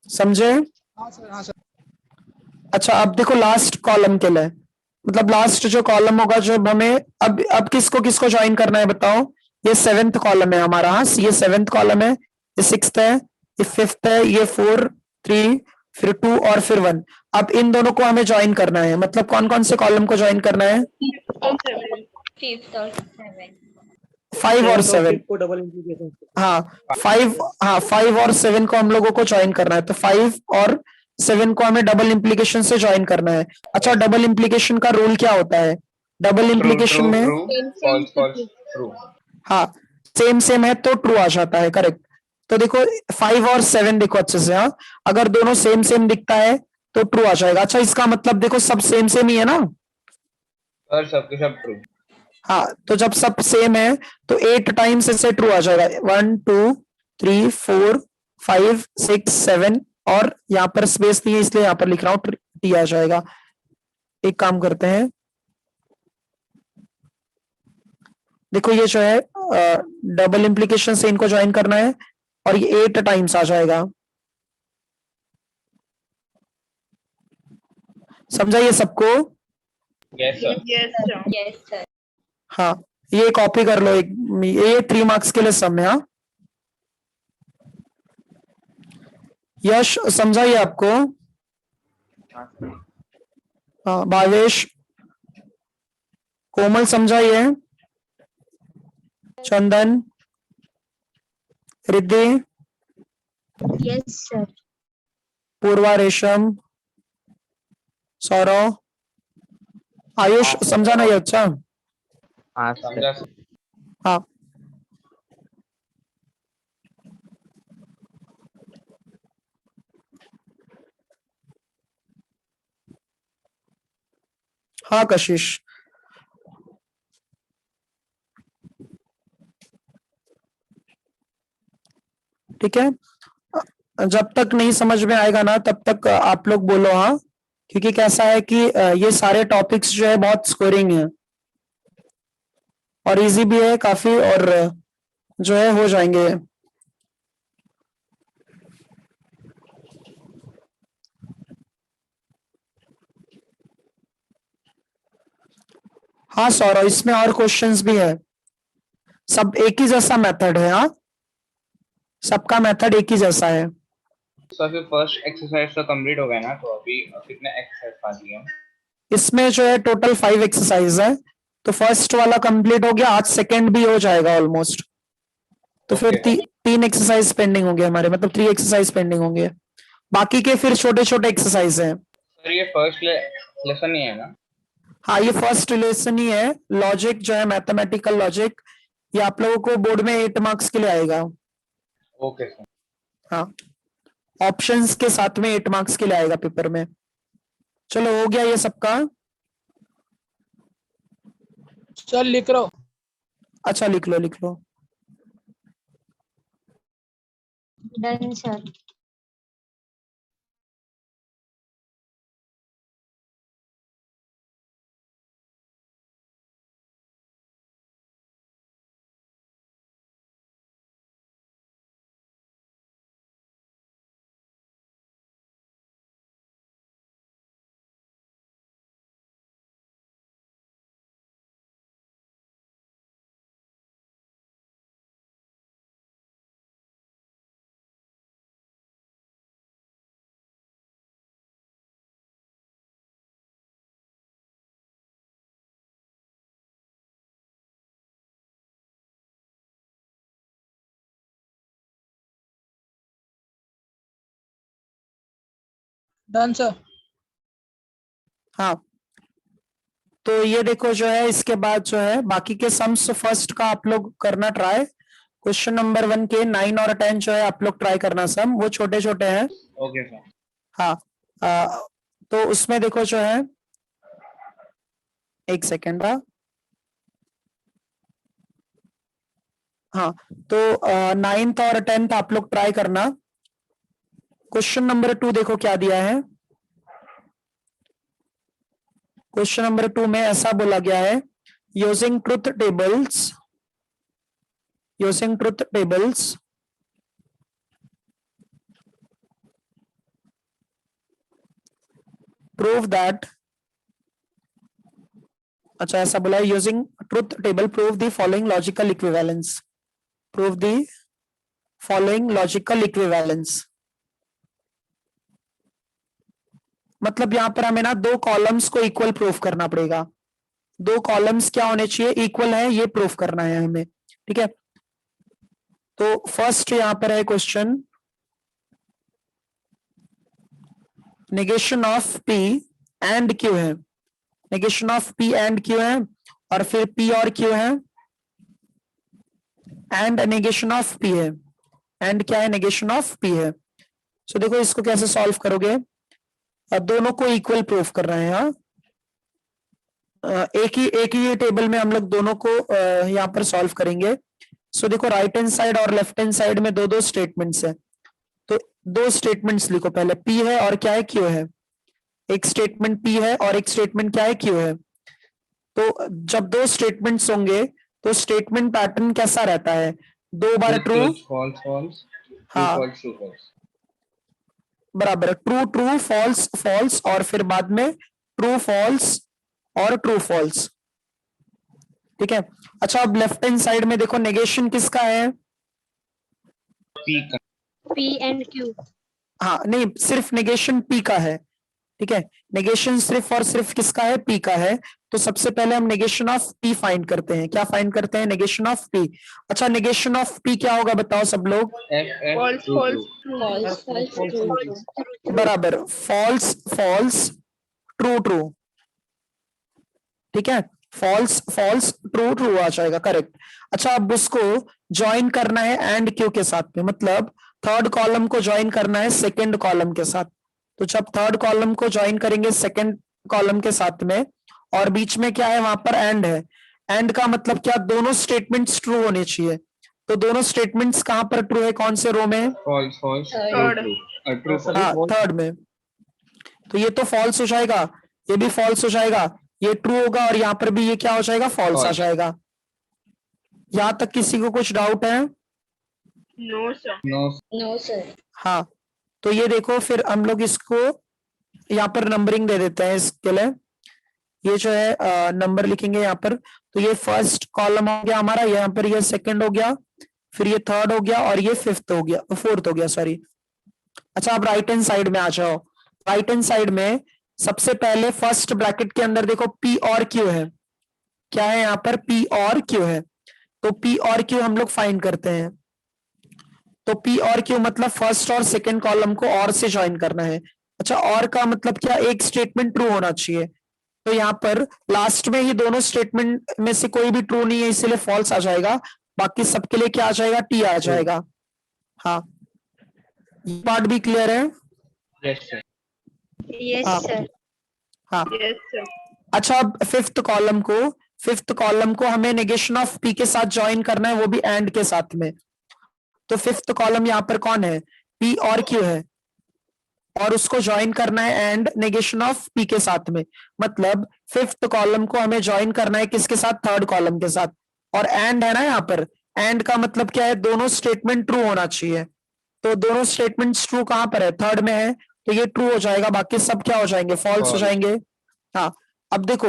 समझे? हाँ सर, हाँ सर। अच्छा, अब देखो लास्ट कॉलम के लिए, मतलब लास्ट जो कॉलम होगा, जब हमें अब किसको किसको ज्वाइन करना है बताओ। ये 7th कॉलम है हमारा, हाँ ये 7th कॉलम है, ये 6th है, ये 5th है, ये 4, 3, फिर 2 और फिर 1। अब इन दोनों को हमें ज्वाइन करना है, मतलब कौन कौन से कॉलम को ज्वाइन करना है? 5th और 7th। 5 और 7। को डबल इंप्लीकेशन। हाँ 5, हाँ 5 और 7 को हम लोगों को ज्वाइन करना है, तो 5 और 7 को हमें डबल इंप्लीकेशन से ज्वाइन करना है। अच्छा, डबल इंप्लीकेशन का रूल क्या होता है? डबल True, इंप्लीकेशन true, में true. False, false, true. हाँ सेम सेम है तो ट्रू आ जाता है, करेक्ट। तो देखो 5 और 7 देखो अच्छे से, हाँ अगर दोनों सेम सेम दिखता है तो ट्रू आ जाएगा। अच्छा, इसका मतलब देखो सब सेम सेम ही है ना? सर सबके सब true. हाँ तो जब सब सेम है तो 8 टाइम्स इससे ट्रू आ जाएगा। 1 2 3 4 5 6 7, और यहाँ पर स्पेस नहीं है इसलिए यहाँ पर लिख रहा हूँ टी आ जाएगा। एक काम करते हैं, देखो ये जो है डबल इंप्लीकेशन से इनको ज्वाइन करना है और ये 8 टाइम्स आ जाएगा। समझा ये सबको? Yes, sir. Yes, sir. हाँ ये कॉपी कर लो, एक ये 3 मार्क्स के लिए सम है। हाँ यश समझा ये आपको? हाँ भावेश, कोमल समझा ये? चंदन, रिद्धि, Yes, sir. पूर्वा, रेशम, सौरव, आयुष समझा ना ये? अच्छा समझा sir. हाँ हाँ कशिश, ठीक है। जब तक नहीं समझ में आएगा ना तब तक आप लोग बोलो, हाँ क्योंकि कैसा है कि ये सारे टॉपिक्स जो है बहुत स्कोरिंग है और इजी भी है काफी, और जो है हो जाएंगे। हाँ सौरव, इसमें और क्वेश्चंस भी है, सब एक ही जैसा मेथड है। हाँ सबका मेथड एक ही जैसा है। सर फिर फर्स्ट एक्सरसाइज तो कंप्लीट हो गया ना, तो अभी कितने एक्सरसाइज बाकी हैं? इसमें जो है टोटल 5 एक्सरसाइज है, तो फर्स्ट वाला कंप्लीट हो गया, आज सेकंड भी हो जाएगा ऑलमोस्ट। तो फिर Okay, sir. 3 एक्सरसाइज पेंडिंग होंगे हमारे, मतलब 3 एक्सरसाइज पेंडिंग होंगे, बाकी के फिर छोटे छोटे एक्सरसाइज हैं। सर ये फर्स्ट लेसन नहीं है ना? हाँ ये फर्स्ट लेसन ही है, लॉजिक जो है मैथमेटिकल लॉजिक, ये आप लोगों को बोर्ड में 8 मार्क्स के लिए आएगा। Okay sir. हाँ ऑप्शंस के साथ में 8 मार्क्स के लिए आएगा पेपर में। चलो हो गया ये सबका? सर लिख रहा हूँ। अच्छा लिख लो लिख लो। Done, sir. Done sir. हाँ तो ये देखो जो है, इसके बाद जो है बाकी के सम्स फर्स्ट का आप लोग करना ट्राई। क्वेश्चन नंबर 1 के 9 और 10 जो है आप लोग ट्राई करना, सम वो छोटे छोटे हैं। Okay sir. हाँ तो उसमें देखो जो है, एक सेकेंड रहा। हाँ तो 9th और 10th आप लोग ट्राई करना। क्वेश्चन नंबर 2 देखो क्या दिया है। क्वेश्चन नंबर 2 में ऐसा बोला गया है, using truth tables prove that अच्छा ऐसा बोला है, using truth table prove the following logical equivalence, prove the following logical equivalence. मतलब यहाँ पर हमें ना दो कॉलम्स को इक्वल प्रूफ करना पड़ेगा, दो कॉलम्स क्या होने चाहिए, इक्वल है, ये प्रूफ करना है हमें। ठीक है, तो फर्स्ट यहाँ पर है question, negation of P and Q है, negation of P and Q है, और फिर पी और क्यू है, एंड नेगेशन ऑफ पी है, एंड क्या है, नेगेशन ऑफ पी है। सो देखो इसको कैसे सॉल्व करोगे, दोनों को इक्वल प्रूफ कर रहे हैं। हाँ, एक ही टेबल में हम लोग दोनों को यहाँ पर सॉल्व करेंगे। सो देखो राइट हैंड साइड और लेफ्ट हैंड साइड में दो दो स्टेटमेंट्स है, तो दो स्टेटमेंट्स लिखो, पहले पी है और क्या है, क्यू है। एक स्टेटमेंट पी है और एक स्टेटमेंट क्या है, क्यू है। तो जब दो स्टेटमेंट्स होंगे तो स्टेटमेंट पैटर्न कैसा रहता है, दो बार ट्रू, फॉल्स फॉल्स, हाँ फॉल्स ट्रू फॉल्स, बराबर, ट्रू ट्रू फॉल्स फॉल्स, और फिर बाद में ट्रू फॉल्स और ट्रू फॉल्स। ठीक है, अच्छा अब लेफ्ट हैंड साइड में देखो नेगेशन किसका है, पी का, P and Q. हाँ नहीं सिर्फ नेगेशन पी का है। ठीक है, नेगेशन सिर्फ और सिर्फ किसका है, पी का है। तो सबसे पहले हम नेगेशन ऑफ पी फाइंड करते हैं, क्या फाइंड करते हैं, नेगेशन ऑफ पी। अच्छा नेगेशन ऑफ पी क्या होगा बताओ सब लोग, F true true, False, true. बराबर, फॉल्स फॉल्स ट्रू ट्रू। ठीक है, फॉल्स फॉल्स ट्रू ट्रू आ जाएगा, करेक्ट। अच्छा अब उसको ज्वाइन करना है एंड क्यू के साथ में, मतलब थर्ड कॉलम को ज्वाइन करना है सेकंड कॉलम के साथ। तो जब थर्ड कॉलम को ज्वाइन करेंगे सेकंड कॉलम के साथ में, और बीच में क्या है, वहां पर एंड है। एंड का मतलब क्या, दोनों स्टेटमेंट्स ट्रू होने चाहिए। तो दोनों स्टेटमेंट्स कहां पर ट्रू है, कौन से रो में, false false, Third. True true, हाँ थर्ड में। तो ये तो फॉल्स हो जाएगा, ये भी फॉल्स हो जाएगा, ये ट्रू होगा, और यहाँ पर भी ये क्या हो जाएगा, फॉल्स आ False. जाएगा। यहां तक किसी को कुछ डाउट है, no sir. No No, sir. हाँ तो ये देखो फिर हम लोग इसको यहाँ पर नंबरिंग दे देते हैं इसके लिए। ये जो है नंबर लिखेंगे यहाँ पर, तो ये फर्स्ट कॉलम हो गया हमारा, यहाँ पर ये सेकंड हो गया, फिर ये थर्ड हो गया, और ये फिफ्थ हो गया, फोर्थ हो गया सॉरी। अच्छा अब राइट हैंड साइड में आ जाओ, राइट हैंड साइड में सबसे पहले फर्स्ट ब्रैकेट के अंदर देखो पी और क्यू है, क्या है यहाँ पर, पी और क्यू है। तो पी और क्यू हम लोग फाइंड करते हैं। तो पी और क्यू मतलब फर्स्ट और सेकंड कॉलम को और से ज्वाइन करना है। अच्छा और का मतलब क्या, एक स्टेटमेंट ट्रू होना चाहिए। तो यहाँ पर लास्ट में ही दोनों स्टेटमेंट में से कोई भी ट्रू नहीं है, इसीलिए फॉल्स आ जाएगा। बाकी सबके लिए क्या आ जाएगा, टी आ जाएगा। हाँ ये पार्ट भी क्लियर है, यस सर, Yes, हाँ sir. हाँ। Yes sir. अच्छा अब फिफ्थ कॉलम को हमें नेगेशन ऑफ पी के साथ ज्वाइन करना है, वो भी एंड के साथ में। तो फिफ्थ कॉलम यहाँ पर कौन है, पी और क्यू है, और उसको ज्वाइन करना है एंड नेगेशन ऑफ पी के साथ में। मतलब फिफ्थ कॉलम को हमें ज्वाइन करना है किसके साथ, थर्ड कॉलम के साथ। और एंड है ना यहाँ पर, एंड का मतलब क्या है, दोनों स्टेटमेंट ट्रू होना चाहिए। तो दोनों स्टेटमेंट्स ट्रू कहां पर है, थर्ड में है, तो ये ट्रू हो जाएगा, बाकी सब क्या हो जाएंगे, फॉल्स हो False. जाएंगे। हाँ अब देखो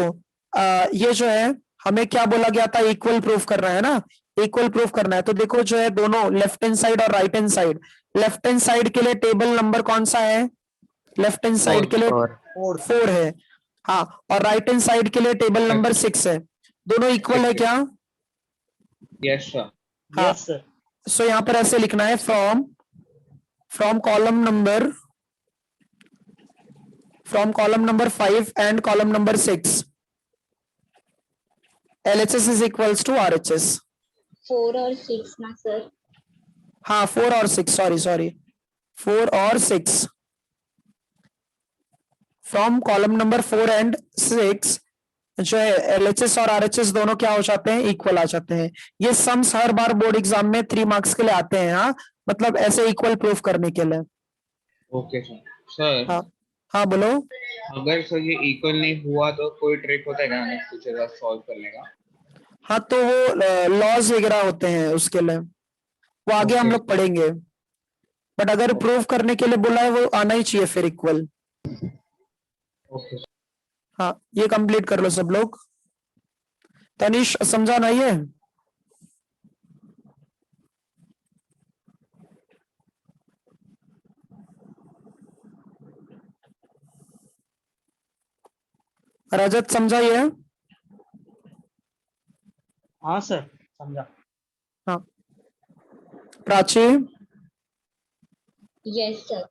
ये जो है हमें क्या बोला गया था, इक्वल प्रूफ करना है ना, इक्वल प्रूफ करना है। तो देखो जो है दोनों लेफ्ट हैंड साइड और right hand side, left hand side के लिए टेबल नंबर कौन सा है, लेफ्ट हैंड साइड के लिए 4 है, हाँ, और राइट हैंड साइड के लिए टेबल नंबर 6 है। दोनों इक्वल है क्या, यस सर, हाँ। Yes sir. सो यहाँ पर ऐसे लिखना है, from column number 5 and column number 6 LHS is equals to RHS। 4 or 6, na, sir. हाँ 4 और 6, सॉरी 4 और 6, फ्रॉम कॉलम नंबर 4 एंड 6 जो है LHS और RHS दोनों क्या हो जाते हैं, इक्वल आ जाते हैं। ये सम्स हर बार बोर्ड एग्जाम में 3 मार्क्स के लिए आते हैं, हाँ, मतलब ऐसे इक्वल प्रूफ करने के लिए। Okay sir. सर हाँ हाँ बोलो, अगर सर ये इक्वल नहीं हुआ तो कोई ट्रिक होता है क्या नेक्स्ट फ्यूचर का सॉल्व करने का? हाँ तो वो लॉज वगैरह होते हैं उसके लिए, वो आगे हम Okay. लोग पढ़ेंगे। बट अगर प्रूव करने के लिए बोला है वो आना ही चाहिए फिर इक्वल। ओके हाँ ये कंप्लीट कर लो सब लोग। तनिष समझा नहीं है? रजत समझा ये? हाँ सर, समझा। हाँ। Prachi? Yes sir.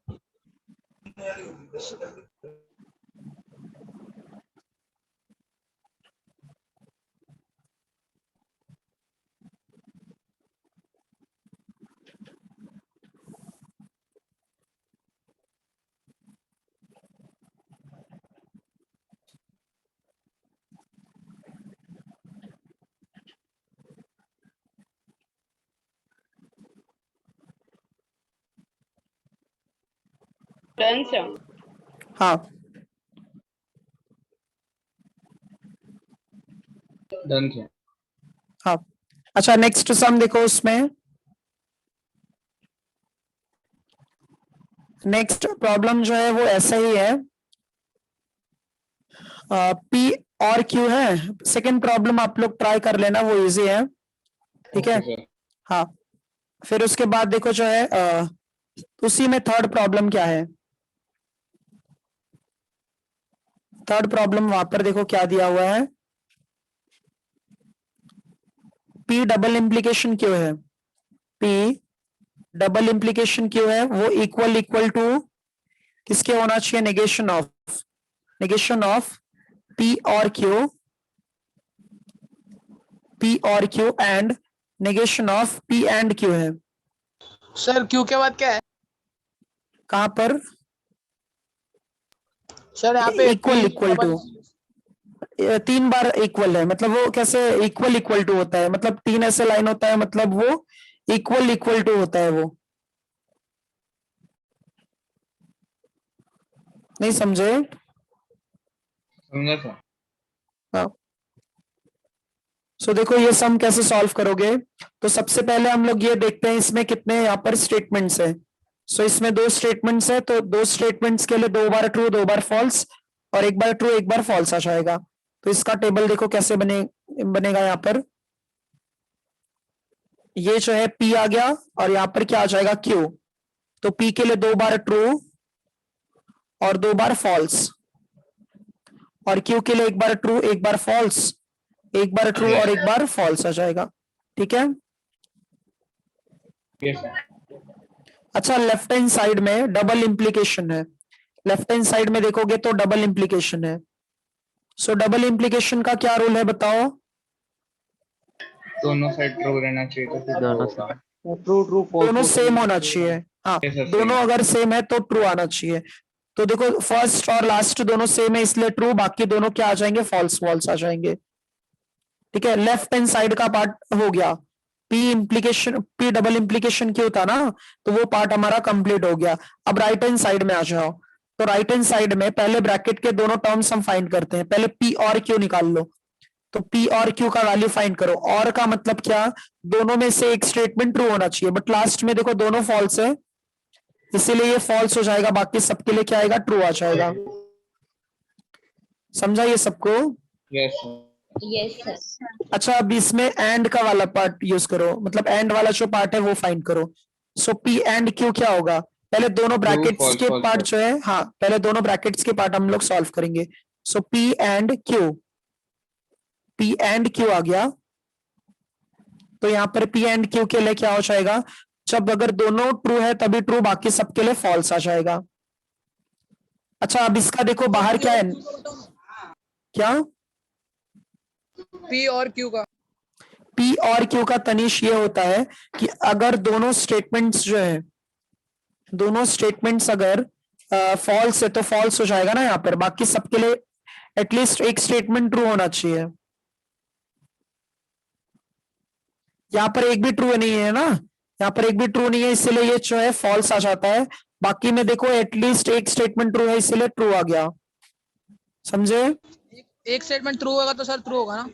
Done sir. हाँ। Done sir. हाँ। अच्छा, नेक्स्ट सम देखो उसमें। नेक्स्ट प्रॉब्लम जो है वो ऐसा ही है, पी और क्यू है। सेकंड प्रॉब्लम आप लोग ट्राई कर लेना, वो इजी है, ठीक है। Okay sir. हाँ, फिर उसके बाद देखो जो है उसी में थर्ड प्रॉब्लम क्या है। थर्ड प्रॉब्लम वहां पर देखो क्या दिया हुआ है, पी डबल इम्प्लीकेशन क्यों है। पी डबल इम्प्लीकेशन क्यों है, वो इक्वल टू किसके होना चाहिए, नेगेशन ऑफ पी और Q and negation of P and Q है। सर क्यू के बाद क्या है? कहां पर? सर यहाँ पे इक्वल टू, 3 बार इक्वल है, मतलब वो कैसे इक्वल टू होता है, मतलब 3 ऐसे लाइन होता है, मतलब वो इक्वल टू होता है। वो नहीं समझे? समझा सर। हाँ। सो देखो ये सम कैसे सॉल्व करोगे। तो सबसे पहले हम लोग ये देखते हैं इसमें कितने यहाँ पर स्टेटमेंट्स है। सो इसमें 2 स्टेटमेंट्स है, तो 2 स्टेटमेंट्स के लिए 2 बार ट्रू 2 बार फॉल्स, और 1 बार ट्रू 1 बार फॉल्स आ जाएगा। तो इसका टेबल देखो कैसे बनेगा यहाँ पर। ये जो है P आ गया, और यहाँ पर क्या आ जाएगा, Q। तो P के लिए 2 बार ट्रू और 2 बार फॉल्स, और Q के लिए 1 बार ट्रू 1 बार फॉल्स, 1 बार ट्रू और 1 बार फॉल्स आ जाएगा, ठीक है। Yes sir. अच्छा, लेफ्ट हैंड साइड में डबल इंप्लीकेशन है। लेफ्ट हैंड साइड में देखोगे तो डबल इंप्लीकेशन है। सो डबल इंप्लीकेशन का क्या रूल है बताओ। दोनों साइड ट्रू रहना चाहिए तो फिर दोनों साइड ट्रू ट्रू फॉल्स दोनों सेम होना चाहिए। हाँ, Yes, sir, दोनों same। अगर सेम है तो ट्रू आना चाहिए। तो देखो फर्स्ट और लास्ट दोनों सेम है इसलिए ट्रू, बाकी दोनों क्या आ जाएंगे, फॉल्स आ जाएंगे, ठीक है। लेफ्ट हैंड साइड का पार्ट हो गया। पी डबल इंप्लीकेशन क्यों था ना, तो वो पार्ट हमारा कंप्लीट हो गया। अब राइट हैंड साइड में आ जाओ। तो राइट हैंड साइड में पहले ब्रैकेट के दोनों टर्म्स हम फाइंड करते हैं। पहले पी और क्यू निकाल लो। तो पी और क्यू का वैल्यू फाइंड करो। और का मतलब क्या, दोनों में से एक स्टेटमेंट ट्रू होना चाहिए, बट लास्ट में देखो दोनों फॉल्स है, इसीलिए ये फॉल्स हो जाएगा, बाकी सबके लिए क्या आएगा, ट्रू आ जाएगा। समझा ये सबको? Yes sir. Yes sir. अच्छा, अब इसमें एंड का वाला पार्ट यूज करो, मतलब एंड वाला जो पार्ट है वो फाइंड करो। सो पी एंड क्यू क्या होगा, पहले दोनों ब्रैकेट्स false, के false, पार्ट false। जो है, हाँ पहले दोनों ब्रैकेट्स के पार्ट हम लोग सॉल्व करेंगे। सो पी एंड क्यू आ गया। तो यहाँ पर पी एंड क्यू के लिए क्या हो जाएगा, जब अगर दोनों ट्रू है तभी ट्रू, बाकी सबके लिए फॉल्स आ जाएगा। अच्छा, अब इसका देखो बाहर क्या है, क्या पी और क्यू का। पी और क्यू का तनिष ये होता है कि अगर दोनों स्टेटमेंट्स जो है, दोनों स्टेटमेंट्स अगर फॉल्स है तो फॉल्स हो जाएगा ना यहाँ पर, बाकी सबके लिए एटलीस्ट एक स्टेटमेंट ट्रू होना चाहिए। यहाँ पर एक भी ट्रू नहीं है ना, यहाँ पर एक भी ट्रू नहीं है, इसलिए ये जो है फॉल्स आ जाता है। बाकी में देखो एटलीस्ट एक स्टेटमेंट ट्रू है, इसलिए ट्रू आ गया। समझे? एक स्टेटमेंट ट्रू होगा तो सर ट्रू होगा ना?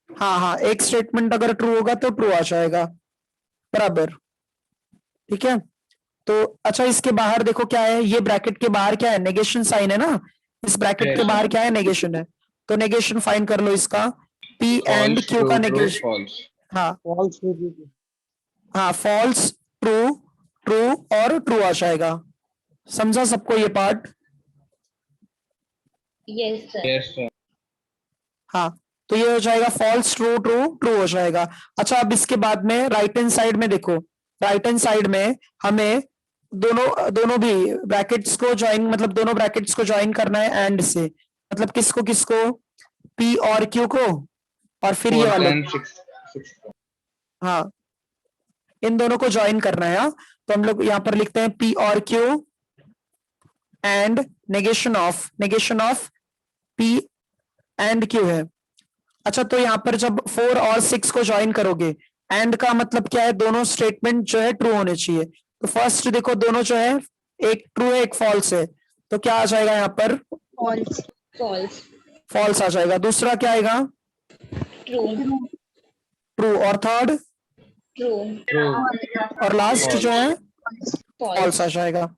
हाँ हाँ, एक स्टेटमेंट अगर ट्रू होगा तो ट्रू आ जाएगा, बराबर, ठीक है। तो अच्छा, इसके बाहर देखो क्या है, ये ब्रैकेट के बाहर क्या है, नेगेशन साइन है ना, इस ब्रैकेट के Yes. बाहर क्या है, नेगेशन है। तो नेगेशन फाइंड कर लो इसका। P एंड False, Q का true, true, नेगेशन, false. हाँ फॉल्स हाँ, फॉल्स, ट्रू, ट्रू और ट्रू आ जाएगा। समझा सबको ये part? Yes sir. Yes, sir. हाँ, तो ये हो जाएगा फॉल्स, ट्रू, ट्रू, ट्रू हो जाएगा। अच्छा, अब इसके बाद में राइट हैंड साइड में देखो, राइट हैंड साइड में हमें दोनों दोनों भी ब्रैकेट्स को ज्वाइन, मतलब दोनों ब्रैकेट्स को ज्वाइन करना है एंड से, मतलब किसको किसको, P और Q को, और फिर ये Fourth वाले, and sixth. हाँ इन दोनों को ज्वाइन करना है। हाँ, तो हम लोग यहाँ पर लिखते हैं P और Q and negation of P and Q है। अच्छा, तो यहाँ पर जब 4 और 6 को ज्वाइन करोगे, एंड का मतलब क्या है, दोनों स्टेटमेंट जो है ट्रू होने चाहिए। तो फर्स्ट देखो, दोनों जो है, एक ट्रू है एक फॉल्स है, तो क्या आ जाएगा यहाँ पर, फॉल्स। फॉल्स। फॉल्स आ जाएगा। दूसरा क्या आएगा, ट्रू। ट्रू, और थर्ड ट्रू। True. और लास्ट False. जो है फॉल्स आ जाएगा।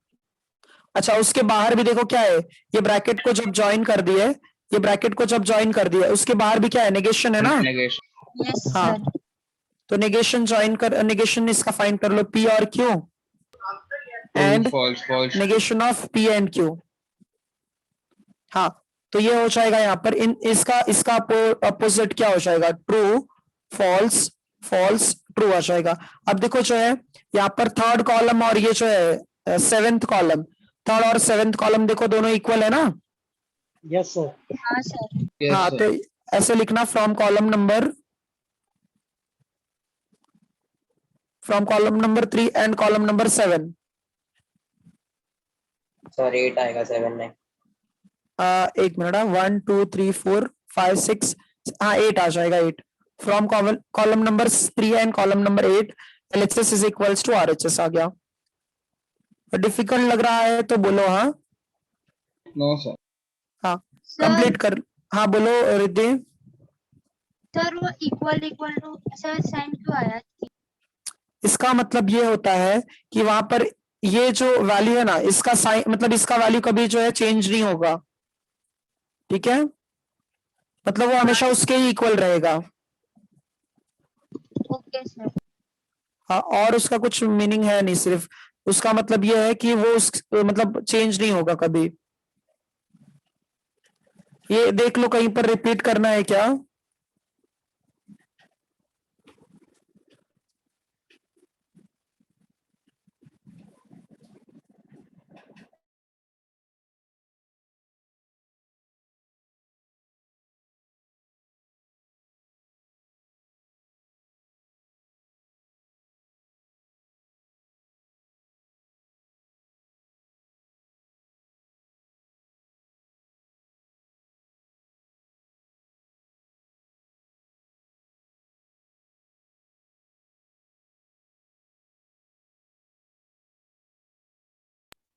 अच्छा, उसके बाहर भी देखो क्या है, ये ब्रैकेट को जब ज्वाइन कर दिए, ये ब्रैकेट को जब ज्वाइन कर दिया, उसके बाहर भी क्या है, नेगेशन है ना। Negation. यस हाँ, सर। तो नेगेशन ज्वाइन कर, नेगेशन इसका फाइंड कर लो, P और Q True, and false, false. Negation of P and Q। हाँ, तो ये हो जाएगा यहाँ पर, इन इसका इसका अपोजिट क्या हो जाएगा, ट्रू, फॉल्स, फॉल्स, ट्रू आ जाएगा। अब देखो जो है यहाँ पर थर्ड कॉलम और ये जो है सेवेंथ कॉलम, थर्ड और सेवेंथ कॉलम देखो दोनों इक्वल है ना। Yes sir. हाँ सर। Yes, हाँ, sir. तो ऐसे लिखना, from column number 3 and column number 7। Sir 8 आएगा 7 में। एक मिनट, 1 2 3 4 5 6, हाँ 8 आ जाएगा, 8 from column number 3 and column number 8 LHS is equals to RHS आ गया। डिफिकल्ट लग रहा है तो बोलो। हाँ No, sir. हाँ, कंप्लीट कर, हाँ बोलो रिद्धि। सर वो इक्वल टू सर साइन क्यों आया? इसका मतलब ये होता है कि वहां पर ये जो वैल्यू है ना, इसका साइन, मतलब इसका वैल्यू कभी जो है चेंज नहीं होगा, ठीक है, मतलब वो हमेशा उसके ही इक्वल रहेगा। Okay sir. हाँ, और उसका कुछ मीनिंग है नहीं, सिर्फ उसका मतलब ये है कि वो उस मतलब चेंज नहीं होगा कभी। ये देख लो, कहीं पर रिपीट करना है क्या?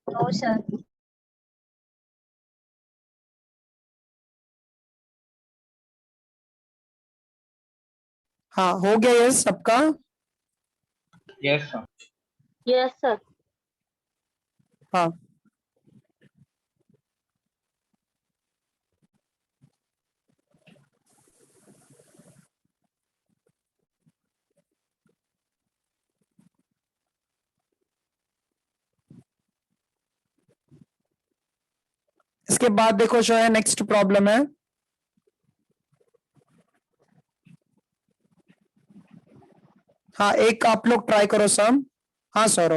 No sir. हाँ, हो गया ये सबका। Yes, sir. Yes sir. हाँ, इसके बाद देखो जो है नेक्स्ट प्रॉब्लम है, हाँ एक आप लोग ट्राई करो सम, हाँ सर,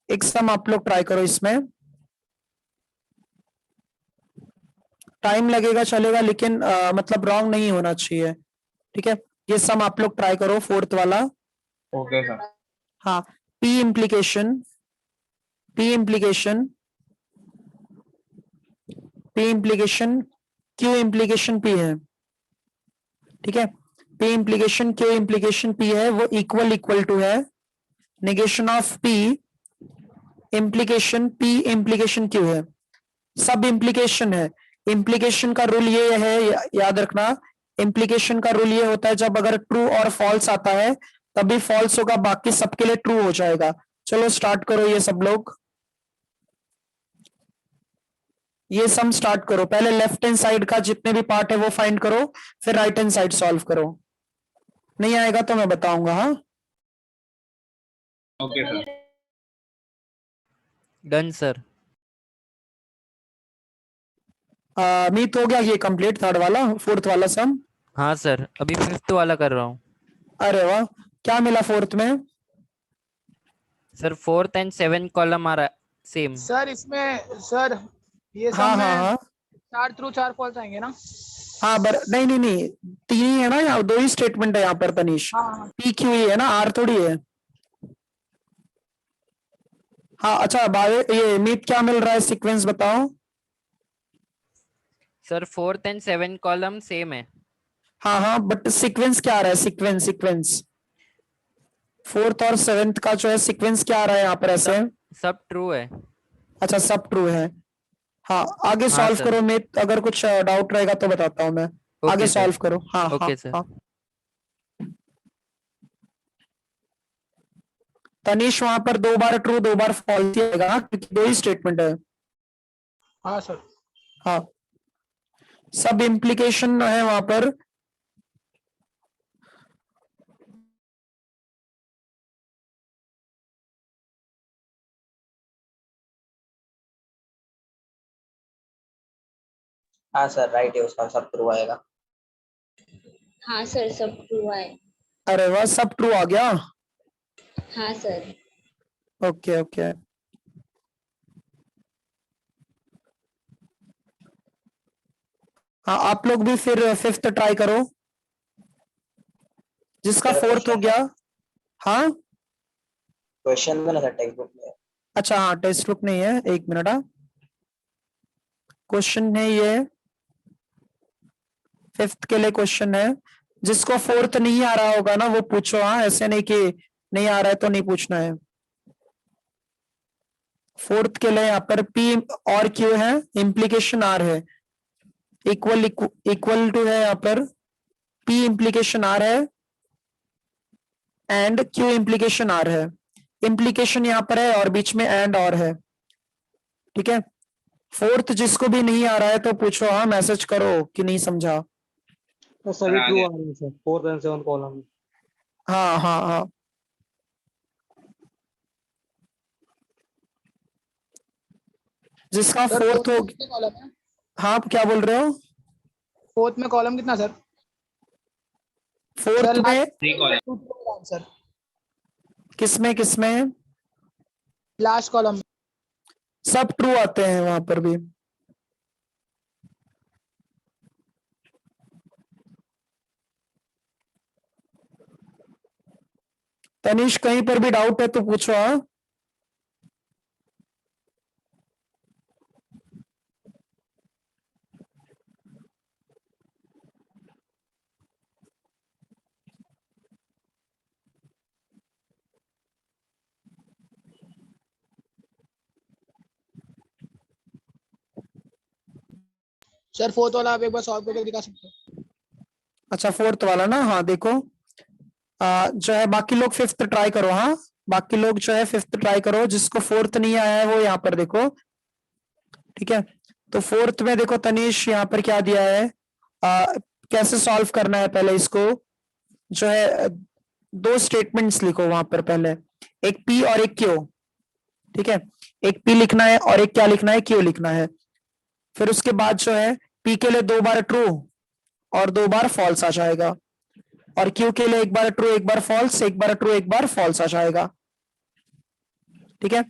एक सम आप लोग ट्राई करो, इसमें टाइम लगेगा चलेगा, लेकिन मतलब रॉन्ग नहीं होना चाहिए, ठीक है। ये सम आप लोग ट्राई करो, फोर्थ वाला। Okay, sir. हाँ, P implication, P implication, P implication, Q implication P है, ठीक है। P implication Q implication P है, वो इक्वल टू है negation of P implication P implication Q है, सब इम्प्लीकेशन है। इम्प्लीकेशन का रूल ये है, याद रखना, इम्प्लीकेशन का रूल ये होता है जब अगर ट्रू और फॉल्स आता है तभी फॉल्स होगा, बाकी सबके लिए ट्रू हो जाएगा। चलो स्टार्ट करो ये सब लोग। ये सम स्टार्ट करो, पहले लेफ्ट हैंड साइड का जितने भी पार्ट है वो फाइंड करो, फिर राइट हैंड साइड सॉल्व करो। नहीं आएगा तो मैं बताऊंगा। हाँ okay sir. Done sir. Meet हो गया ये कंप्लीट, थर्ड वाला फोर्थ वाला सम। हाँ सर, अभी फिफ्थ वाला कर रहा हूँ। अरे वाह, क्या मिला फोर्थ में? Sir 4th and 7th column आ रहा है सेम। सर इसमें सर ये सब हाँ में हाँ हाँ 4 ट्रू 4 फॉल्स आएंगे ना? हाँ, नहीं नहीं नहीं, तीन ही है ना, यहाँ दो ही स्टेटमेंट है यहाँ पर तनीश। हाँ पी क्यू ही है ना, आर थोड़ी है। हाँ अच्छा, ये मीत क्या मिल रहा है, सीक्वेंस बताओ। Sir 4th and 7th column same है। हाँ हाँ, बट सीक्वेंस क्या आ रहा है? सीक्वेंस फोर्थ और सेवेंथ का जो है सीक्वेंस क्या आ रहा है यहाँ पर ऐसे? सब ट्रू है। अच्छा, सब ट्रू है। हाँ आगे हाँ सॉल्व सर। करो मीत, अगर कुछ डाउट रहेगा तो बताता हूँ मैं। आगे ओके सर। सॉल्व करो। हाँ हाँ ओके सर। हाँ। तनीश वहां पर 2 बार ट्रू 2 बार फॉल्स आएगा क्योंकि 2 ही स्टेटमेंट है। हाँ सर। हाँ, सब इम्प्लीकेशन है वहां पर। हाँ सर राइट है, उसका सब ट्रू आएगा। हाँ सर सब ट्रू है। अरे वाह, सब ट्रू आ गया। हाँ सर। Okay okay. हाँ आप लोग भी फिर फिफ्थ ट्राई करो, जिसका फोर्थ हो गया। हाँ क्वेश्चन में ना सर टेक्स्ट बुक में। अच्छा, हाँ टेक्स्ट बुक नहीं है, एक मिनट। हाँ क्वेश्चन है ये, फिफ्थ के लिए क्वेश्चन है। जिसको फोर्थ नहीं आ रहा होगा ना वो पूछो। हाँ ऐसे नहीं कि नहीं आ रहा है तो नहीं पूछना है। फोर्थ के लिए यहाँ पर पी और क्यू है, इम्प्लीकेशन आर है, इक्वल टू है यहाँ पर पी इम्प्लीकेशन आर है एंड क्यू इम्प्लीकेशन आर है। इम्प्लीकेशन यहाँ पर है और बीच में एंड और है। ठीक है, फोर्थ जिसको भी नहीं आ रहा है तो पूछो। हाँ मैसेज करो कि नहीं समझा। तो सभी ट्रू आ रहे हैं sir, fourth and seventh column में। हाँ हाँ हाँ, जिसका सर फोर्थ हो। कितने कॉलम है? हाँ क्या बोल रहे हो? फोर्थ में कॉलम कितना सर? फोर्थ में 3 कॉलम। आंसर किसमें लास्ट कॉलम। सब ट्रू आते हैं वहां पर भी। तनीश कहीं पर भी डाउट है तो पूछो। हाँ सर फोर्थ वाला आप एक बार सॉल्व करके दिखा सकते हो? अच्छा, फोर्थ वाला ना। हाँ देखो, जो है बाकी लोग फिफ्थ ट्राई करो। हाँ बाकी लोग जो है फिफ्थ ट्राई करो, जिसको फोर्थ नहीं आया है वो यहाँ पर देखो। ठीक है, तो फोर्थ में देखो तनीश यहाँ पर क्या दिया है, कैसे सॉल्व करना है। पहले इसको जो है 2 स्टेटमेंट्स लिखो वहां पर, पहले एक पी और एक क्यू। ठीक है, एक पी लिखना है और एक क्या लिखना है, क्यू लिखना है। फिर उसके बाद जो है पी के लिए 2 बार ट्रू और 2 बार फॉल्स आ जाएगा, और क्यू के लिए 1 बार ट्रू 1 बार फॉल्स, 1 बार ट्रू 1 बार फॉल्स आ जाएगा। ठीक है,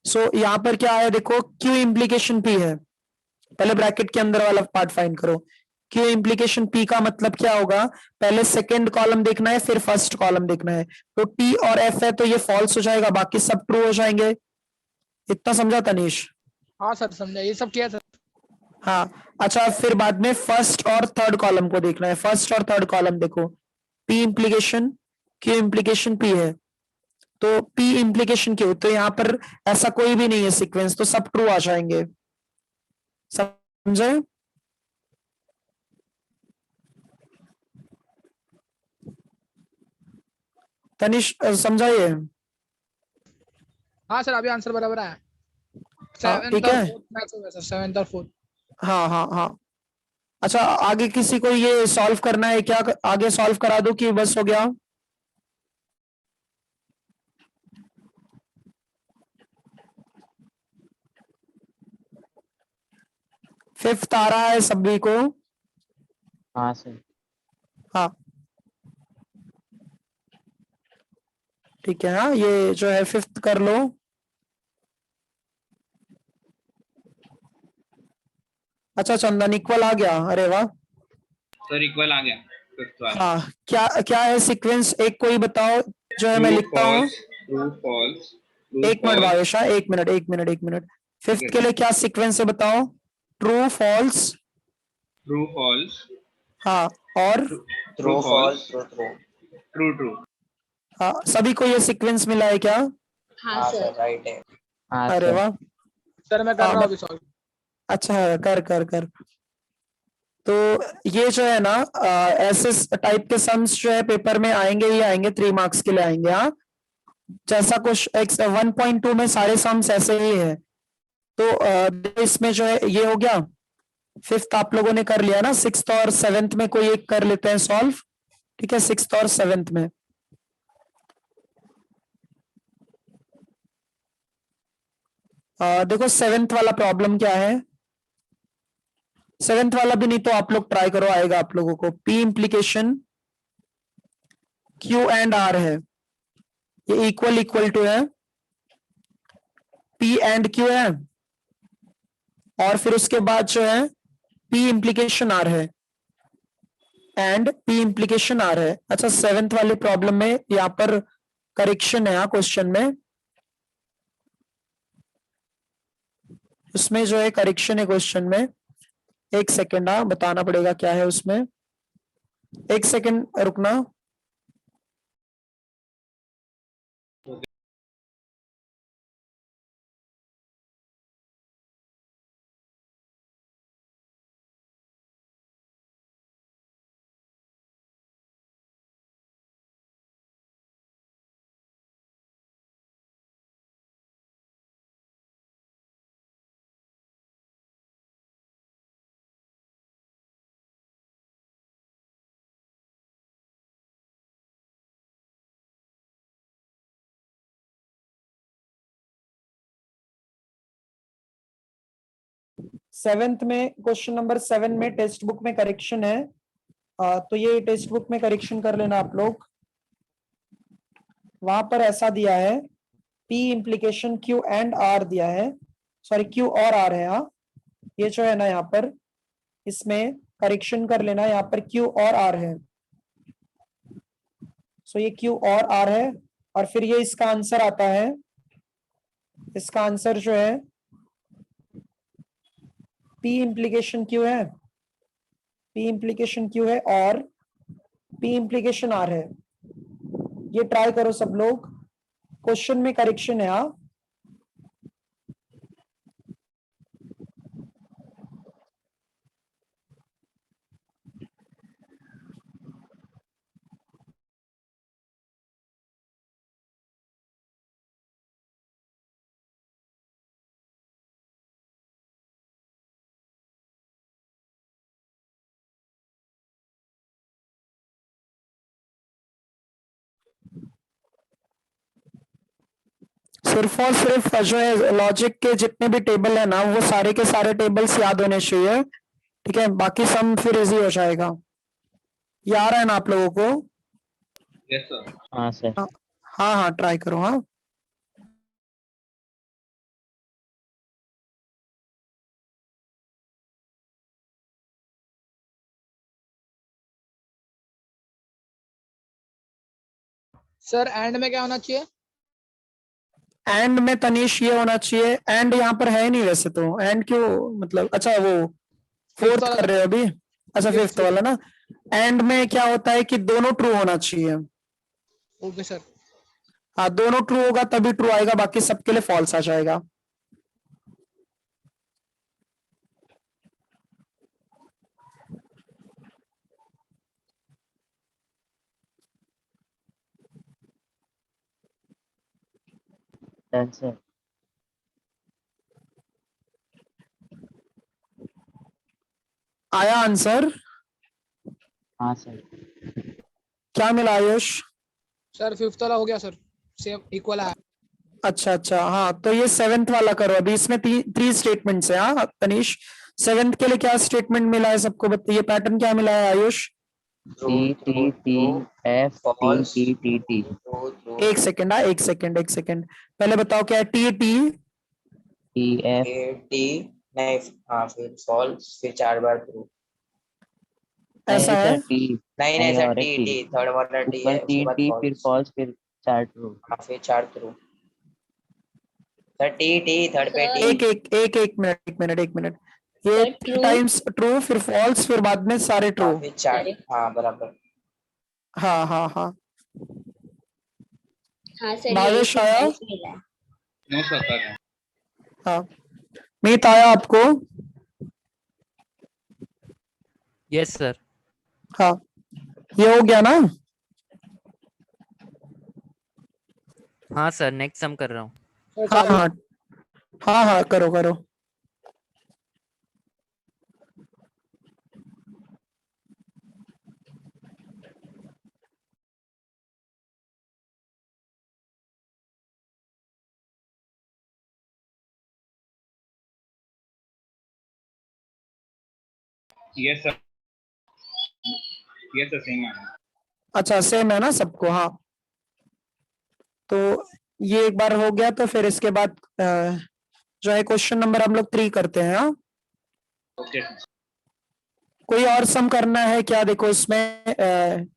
सो यहाँ पर क्या है देखो, क्यू इम्प्लीकेशन पी है। पहले ब्रैकेट के अंदर वाला पार्ट फाइंड करो। क्यू इम्प्लीकेशन पी का मतलब क्या होगा, पहले सेकंड कॉलम देखना है फिर फर्स्ट कॉलम देखना है। तो टी और एफ है तो ये फॉल्स हो जाएगा, बाकी सब ट्रू हो जाएंगे। इतना समझा तनीश? हाँ सर समझा, ये सब किया सर। हाँ अच्छा, फिर बाद में फर्स्ट और थर्ड कॉलम को देखना है। फर्स्ट और थर्ड कॉलम देखो, P implication Q implication P है, तो पी इम्प्लीकेशन क्यू, तो यहाँ पर ऐसा कोई भी नहीं है सीक्वेंस, तो सब ट्रू आ जाएंगे। समझे? तनिष समझाइए। हाँ सर अभी आंसर बराबर आया। हाँ, ठीक है। मैच हो गया सर, 7th और 4th। हाँ हाँ हाँ। अच्छा, आगे किसी को ये सॉल्व करना है क्या? आगे सॉल्व करा दो कि बस हो गया? फिफ्थ आ रहा है सभी को? हाँ सर। हाँ ठीक है। हाँ, ये जो है फिफ्थ कर लो। अच्छा चंदन इक्वल आ गया, अरे वाह। सर इक्वल आ गया फिफ्थ वाला। हाँ, क्या क्या है सीक्वेंस, एक कोई बताओ जो है मैं ट्रू लिखता हूँ। फॉल्स ट्रू फॉल्स ट्रू एक मिनट फॉल्स। भावेशा, एक मिनट एक मिनट एक मिनट। ठीक फिफ्थ है के सर। लिए क्या सीक्वेंस है बताओ? True false. ट्रू फॉल्स हाँ, और? True true false false true true. True true. हाँ, सभी को ये सीक्वेंस मिला है क्या? हाँ सर राइट है। हाँ अरे सर। वाह। सर मैं कर हाँ रहा हूँ अभी सॉल्व। अच्छा, कर कर कर। तो ये जो है ना, ऐसे टाइप के सम्स जो है पेपर में आएंगे ही आएंगे, 3 मार्क्स के लिए आएंगे। हाँ, जैसा कुछ 1.2 में सारे सम्स ऐसे ही है। तो इसमें जो है ये हो गया। फिफ्थ आप लोगों ने कर लिया ना, सिक्स्थ और सेवेंथ में कोई एक कर लेते हैं सॉल्व। ठीक है, सिक्स्थ और सेवेंथ में। देखो सेवेंथ वाला प्रॉब्लम क्या है। सेवेंथ वाला भी नहीं तो आप लोग ट्राई करो, आएगा आप लोगों को। P implication Q and R है, ये इक्वल इक्वल टू है। पी एंड क्यू है, और फिर उसके बाद जो है पी इंप्लीकेशन आर है, एंड पी इंप्लीकेशन आर है। अच्छा, सेवेंथ वाले प्रॉब्लम में यहां पर करेक्शन है क्वेश्चन में, उसमें जो है करेक्शन है क्वेश्चन में। एक सेकेंड, बताना पड़ेगा क्या है उसमें। एक सेकेंड रुकना। सेवेंथ में क्वेश्चन नंबर 7 में टेक्स्ट बुक में करेक्शन है। तो ये टेक्स्ट बुक में करेक्शन कर लेना आप लोग। वहां पर ऐसा दिया है, P implication Q and R दिया है, सॉरी क्यू और आर है। हाँ, ये जो है ना यहाँ पर, इसमें करेक्शन कर लेना, यहाँ पर क्यू और आर है। सो ये क्यू और आर है, और फिर ये इसका आंसर आता है। इसका आंसर जो है पी इंप्लीकेशन क्यू है, पी इंप्लीकेशन क्यू है, और पी इंप्लीकेशन आर है। ये ट्राई करो सब लोग, क्वेश्चन में करेक्शन है। हाँ, सिर्फ और सिर्फ जो है लॉजिक के जितने भी टेबल है ना, वो सारे के सारे टेबल्स याद होने चाहिए। ठीक है, बाकी सम फिर इजी हो जाएगा। ये आ रहा है ना आप लोगों को? Yes sir. हाँ सर। हाँ हाँ हाँ, ट्राई करो। हाँ, सर एंड में क्या होना चाहिए? एंड में तनीश ये होना चाहिए, एंड यहाँ पर है नहीं वैसे तो। एंड क्यों मतलब? अच्छा, वो फिफ्थ फोर्थ वाला कर रहे हो अभी? अच्छा, फिफ्थ फिफ्थ। वाला ना। एंड में क्या होता है कि दोनों ट्रू होना चाहिए। Okay sir. हाँ, दोनों ट्रू होगा तभी ट्रू आएगा, बाकी सबके लिए फॉल्स आ जाएगा। Done sir. आया आंसर? हाँ सर। क्या मिला आयुष? सर फिफ्थ वाला हो गया सर, सेम इक्वल है। अच्छा अच्छा, हाँ तो ये सेवेंथ वाला करो अभी। इसमें थ्री स्टेटमेंट्स है। हाँ तनीश, सेवेंथ के लिए क्या स्टेटमेंट मिला है सबको बताइए। पैटर्न क्या मिला है Ayush? T T T F T T T T. एक सेकेंड, हाँ एक सेकेंड एक सेकेंड, पहले बताओ क्या है। T T T F T नहीं, हाँ फिर फॉल्स, फिर 4 बार ट्रू। ऐसा नहीं है? सर, टी नहीं सर, और एक टी थर्ड वाला टी ऊपर है, उसके तीन बाद टी फिर फॉल्स, फॉल्स फिर 4 ट्रू। हाँ फिर 4 ट्रू। सर टी थर्ड पे एक टी। एक एक एक मिनट एक मिनट एक मिनट, ये थ्री टाइम्स ट्रू फिर फॉल्स फिर बाद में सारे ट्रू। हाँ फिर 4, हाँ बराबर। हाँ हाँ हाँ, हाँ सर, भावेश आया? मिला है। No sir. हाँ मीत आया आपको? Yes sir. हाँ ये हो गया ना? हाँ सर, नेक्स्ट सम कर रहा हूँ। सर हाँ चालू। हाँ हाँ हाँ, करो करो। Yes sir, yes sir same है। अच्छा सेम है ना सबको? हाँ तो ये एक बार हो गया, तो फिर इसके बाद जो है क्वेश्चन नंबर हम लोग 3 करते हैं। हाँ ओके। कोई और सम करना है क्या? देखो इसमें 8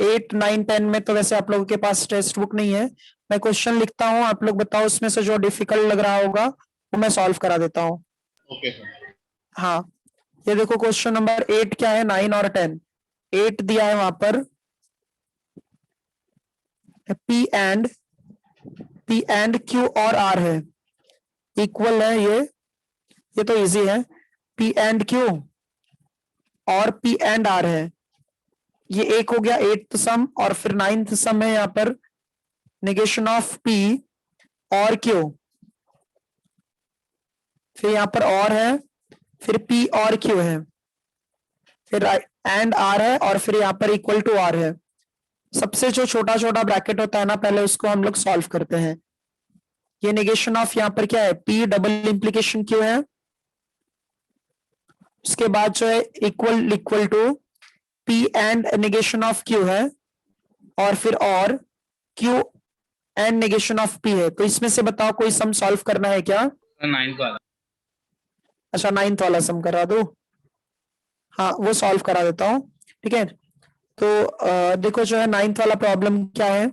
8 9 10 में तो वैसे आप लोगों के पास टेक्स्ट बुक नहीं है। मैं क्वेश्चन लिखता हूँ, आप लोग बताओ उसमें से जो डिफिकल्ट लग रहा होगा वो मैं सॉल्व करा देता हूँ। Okay sir. हाँ ये देखो क्वेश्चन नंबर 8 क्या है, 9 और 10। 8 दिया है वहां पर P एंड Q और R है, इक्वल है ये तो इजी है। P एंड Q और P एंड R है, ये एक हो गया 8th सम। और फिर 9th सम है यहाँ पर नेगेशन ऑफ P और Q, फिर यहाँ पर और है, फिर P और Q है, फिर एंड R है, और फिर यहाँ पर इक्वल टू R है। सबसे जो छोटा छोटा ब्रैकेट होता है ना, पहले उसको हम लोग सॉल्व करते हैं। ये नेगेशन ऑफ यहाँ पर क्या है, P डबल इंप्लीकेशन Q है। उसके बाद जो है equal to P and negation of Q है, और फिर और Q and negation of P है। तो इसमें से बताओ कोई सम सॉल्व करना है क्या? 9 वाला। अच्छा 9th वाला सम करा दो। हाँ वो सॉल्व करा देता हूँ, ठीक है। तो देखो जो है 9th वाला प्रॉब्लम क्या है।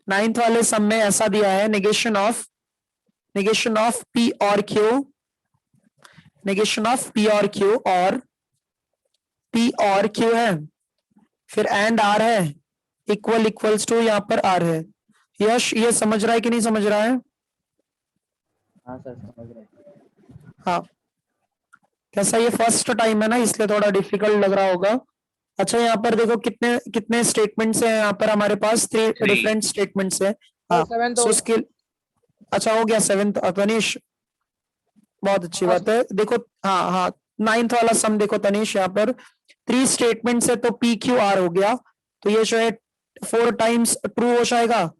9th वाले सम में ऐसा दिया है, नेगेशन ऑफ P और Q, नेगेशन ऑफ P और Q और P और Q है, फिर एंड R है, इक्वल्स टू यहाँ पर R है। यश ये समझ रहा है कि नहीं समझ रहा है? हाँ सर समझ रहे हैं। हाँ कैसा, ये फर्स्ट टाइम है ना इसलिए थोड़ा डिफिकल्ट लग रहा होगा। अच्छा यहाँ पर देखो कितने कितने स्टेटमेंट्स हैं यहाँ पर हमारे पास, 3 Three. डिफरेंट स्टेटमेंट्स है। हाँ सेवेंथ सो उसके, अच्छा हो गया 7th तनीश, बहुत अच्छी बात है। देखो हाँ हाँ 9th वाला सम देखो तनीश, यहाँ पर 3 स्टेटमेंट्स है, तो P Q R हो गया। तो ये जो है 4 टाइम्स ट्रू हो जाएगा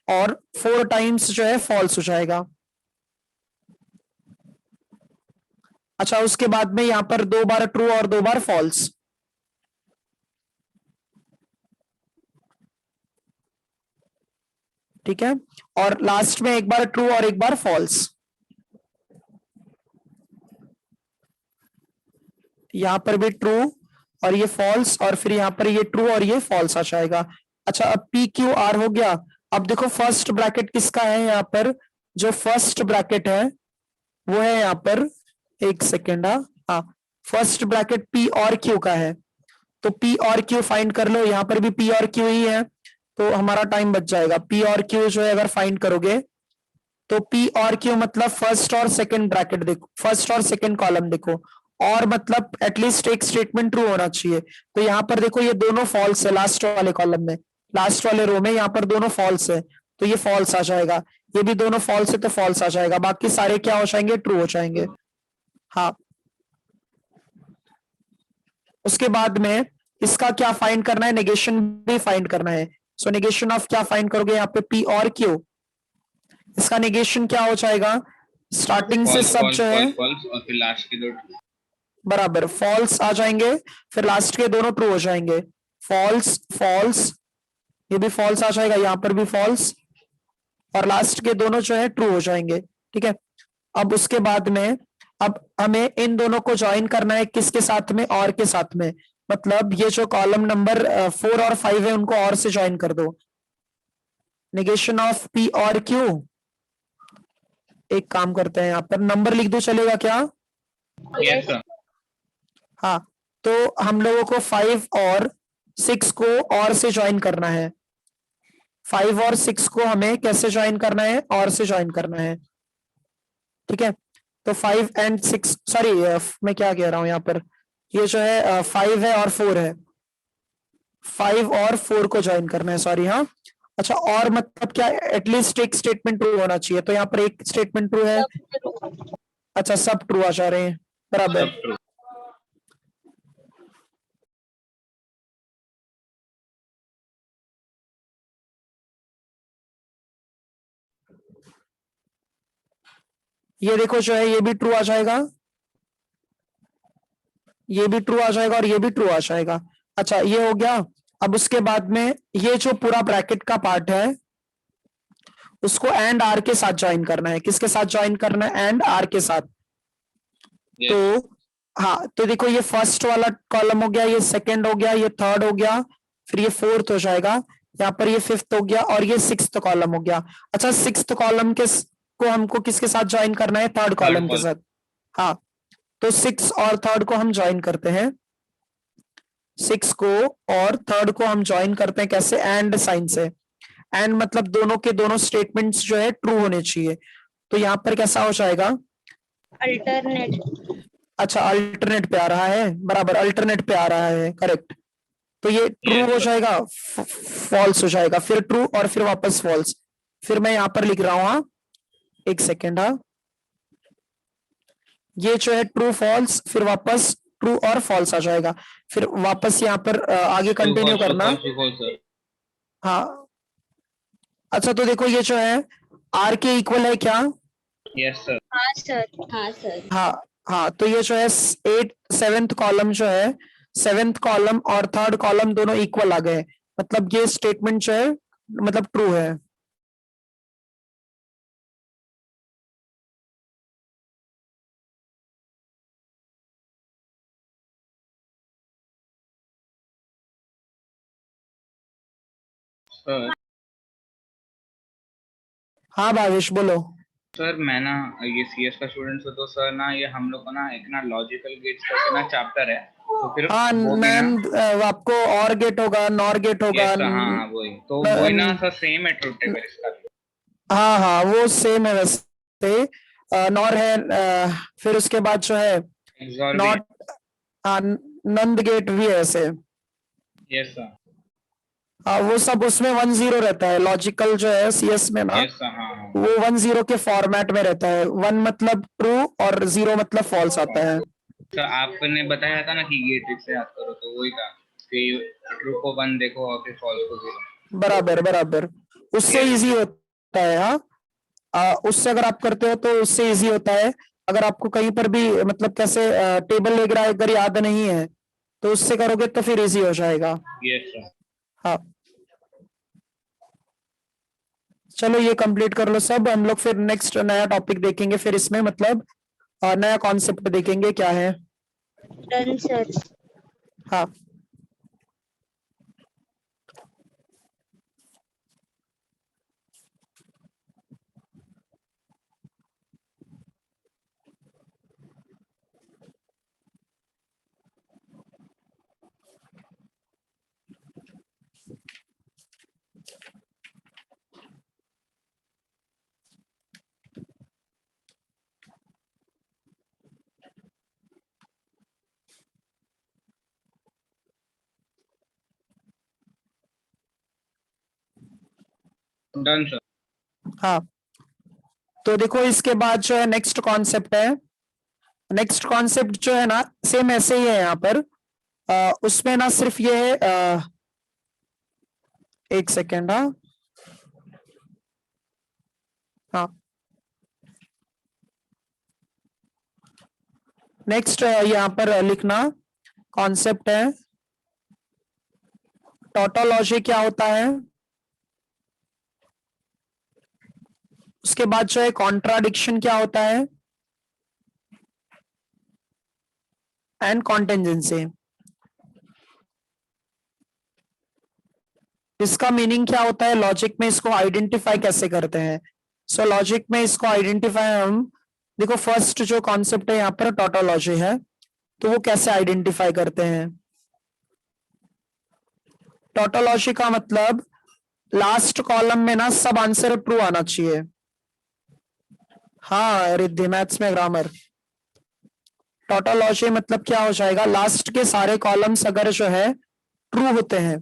और 4 टाइम्स जो है फॉल्स हो जाएगा। अच्छा उसके बाद में यहाँ पर 2 बार ट्रू और 2 बार फॉल्स। ठीक है, और लास्ट में एक बार ट्रू और एक बार फॉल्स। यहां पर भी ट्रू और ये फॉल्स, और फिर यहाँ पर ये ट्रू और ये फॉल्स आ जाएगा। अच्छा अब P Q R हो गया। अब देखो फर्स्ट ब्रैकेट किसका है, यहाँ पर जो फर्स्ट ब्रैकेट है वो है यहाँ पर, एक सेकेंड, हाँ फर्स्ट ब्रैकेट P और Q का है। तो P और Q फाइंड कर लो, यहाँ पर भी P और Q ही है, तो हमारा टाइम बच जाएगा। P और Q जो है अगर फाइंड करोगे तो P और Q मतलब फर्स्ट और सेकंड ब्रैकेट देखो, फर्स्ट और सेकंड कॉलम देखो, और मतलब एटलीस्ट एक स्टेटमेंट ट्रू होना चाहिए। तो यहाँ पर देखो ये दोनों फॉल्स है, लास्ट वाले कॉलम में, लास्ट वाले रो में यहाँ पर दोनों फॉल्स है। तो ये फॉल्स आ जाएगा, ये भी दोनों फॉल्स है तो फॉल्स आ जाएगा, बाकी सारे क्या हो जाएंगे, ट्रू हो जाएंगे। हाँ, उसके बाद में इसका क्या फाइंड करना है, नेगेशन भी फाइंड करना है। सो नेगेशन ऑफ क्या फाइंड करोगे यहाँ पे, पी और क्यू, इसका नेगेशन क्या हो जाएगा, स्टार्टिंग से फॉल्स सब फॉल्स जो है फॉल्स फॉल्स और फिर लास्ट के दो true। बराबर फॉल्स आ जाएंगे, फिर लास्ट के दोनों ट्रू हो जाएंगे, फॉल्स फॉल्स, ये भी फॉल्स आ जाएगा, यहाँ पर भी फॉल्स, और लास्ट के दोनों जो है ट्रू हो जाएंगे। ठीक है, अब उसके बाद में अब हमें इन दोनों को ज्वाइन करना है, किसके साथ में, और के साथ में, मतलब ये जो कॉलम नंबर 4 और 5 है उनको और से ज्वाइन कर दो। नेगेशन ऑफ पी और क्यू, एक काम करते हैं यहाँ पर नंबर लिख दो, चलेगा क्या? Yes sir. हाँ, तो हम लोगों को 5 और 6 को और से ज्वाइन करना है, 5 और 6 को हमें कैसे ज्वाइन करना है, और से ज्वाइन करना है। ठीक है, तो 5 एंड 6, सॉरी मैं क्या कह रहा हूं यहाँ पर, ये जो है 5 है और 4 है, 5 और 4 को ज्वाइन करना है, सॉरी। हाँ, अच्छा, और मतलब क्या, एटलीस्ट एक स्टेटमेंट ट्रू होना चाहिए, तो यहाँ पर एक स्टेटमेंट ट्रू है। अच्छा, सब ट्रू आ जा रहे हैं, बराबर। सब true। ये देखो जो है, ये भी ट्रू आ जाएगा, ये भी ट्रू आ जाएगा, और ये भी ट्रू आ जाएगा। अच्छा, ये हो गया। अब उसके बाद में ये जो पूरा ब्रैकेट का पार्ट है उसको एंड आर के साथ ज्वाइन करना है, किसके साथ ज्वाइन करना है, एंड आर के साथ। Yes। तो हाँ, तो देखो ये फर्स्ट वाला कॉलम हो गया, ये सेकंड हो गया, ये थर्ड हो गया, फिर ये फोर्थ हो जाएगा, यहाँ पर ये फिफ्थ हो गया, और ये सिक्स्थ कॉलम हो गया। अच्छा, सिक्स्थ कॉलम के को हमको किसके साथ ज्वाइन करना है, थर्ड कॉलम के साथ। हाँ, तो 6 और थर्ड को हम ज्वाइन करते हैं, 6 को और थर्ड को हम ज्वाइन करते हैं कैसे, एंड साइन से। एंड मतलब दोनों के दोनों स्टेटमेंट्स जो है ट्रू होने चाहिए, तो यहाँ पर कैसा हो जाएगा, अल्टरनेट। अच्छा अल्टरनेट पे आ रहा है, बराबर अल्टरनेट पे आ रहा है, करेक्ट। तो ये ट्रू Yes, हो sir। जाएगा, फॉल्स हो जाएगा, फिर ट्रू और फिर वापस फॉल्स। फिर मैं यहाँ पर लिख रहा हूं, हाँ एक सेकेंड, हाँ ये जो है ट्रू फॉल्स, फिर वापस ट्रू और फॉल्स आ जाएगा, फिर वापस यहाँ पर आगे True कंटिन्यू false, true करना। false, true false, sir। हाँ, अच्छा तो देखो ये जो है आर के इक्वल है क्या, Yes, sir। हाँ सर, हाँ सर। हाँ हाँ, तो ये जो है 7th कॉलम जो है, 7th कॉलम और थर्ड कॉलम दोनों इक्वल आ गए, मतलब ये स्टेटमेंट जो है मतलब ट्रू है। सर हाँ भावेश बोलो। सर मैं ना ये सीएस का स्टूडेंट हूँ, तो सर ना ये हम लोग को ना एक ना लॉजिकल गेट्स करके ना चैप्टर है, तो फिर हाँ वो भी ना। नैन, आपको और गेट होगा, नॉर गेट होगा। यस सर, हाँ हाँ वही, तो वही ना सर, सेम है ट्रुथ टेबल इसका भी। हाँ हाँ, वो सेम है वैसे, नॉर है, फिर उसके बाद जो है एक्सॉर भी। नॉट, नंद गेट भी है ऐसे। Yes sir. हाँ, वो सब उसमें 1-0 रहता है, लॉजिकल जो है सीएस में ना, यस सर, हाँ हाँ। वो 1-0 के फॉर्मेट में रहता है, 1 मतलब ट्रू और 0 मतलब फॉल्स आता है। सर आपने बताया था ना कि ये ट्रिक से याद करो, तो वही था कि ट्रू को 1 देखो और फिर फॉल्स को 0। बराबर बराबर, उससे इजी होता है। हाँ, उससे अगर आप करते हो तो उससे इजी होता है। अगर आपको कहीं पर भी मतलब कैसे टेबल वगैरह अगर याद नहीं है तो उससे करोगे तो फिर इजी हो जाएगा। Yes sir. हाँ, चलो ये कंप्लीट कर लो सब, हम लोग फिर नेक्स्ट नया टॉपिक देखेंगे, फिर इसमें मतलब नया कॉन्सेप्ट देखेंगे क्या है। Done sir. हाँ, डन सर। हाँ, तो देखो इसके बाद जो है नेक्स्ट कॉन्सेप्ट है। नेक्स्ट कॉन्सेप्ट जो है ना सेम ऐसे ही है यहाँ पर। उसमें ना सिर्फ ये है एक सेकेंड। हाँ, नेक्स्ट यहाँ पर लिखना कॉन्सेप्ट है टोटोलॉजी क्या होता है। उसके बाद जो है कॉन्ट्राडिक्शन क्या होता है एंड कॉन्टेंजेंसी। इसका मीनिंग क्या होता है, लॉजिक में इसको आइडेंटिफाई कैसे करते हैं। सो लॉजिक में इसको आइडेंटिफाई हम देखो फर्स्ट जो कॉन्सेप्ट है यहाँ पर टोटोलॉजी है, तो वो कैसे आइडेंटिफाई करते हैं। टोटोलॉजी का मतलब लास्ट कॉलम में ना सब आंसर ट्रू आना चाहिए। हाँ रिद्धि, मैथ्स में ग्रामर। टोटोलॉजी मतलब क्या हो जाएगा, लास्ट के सारे कॉलम्स अगर जो है ट्रू होते हैं,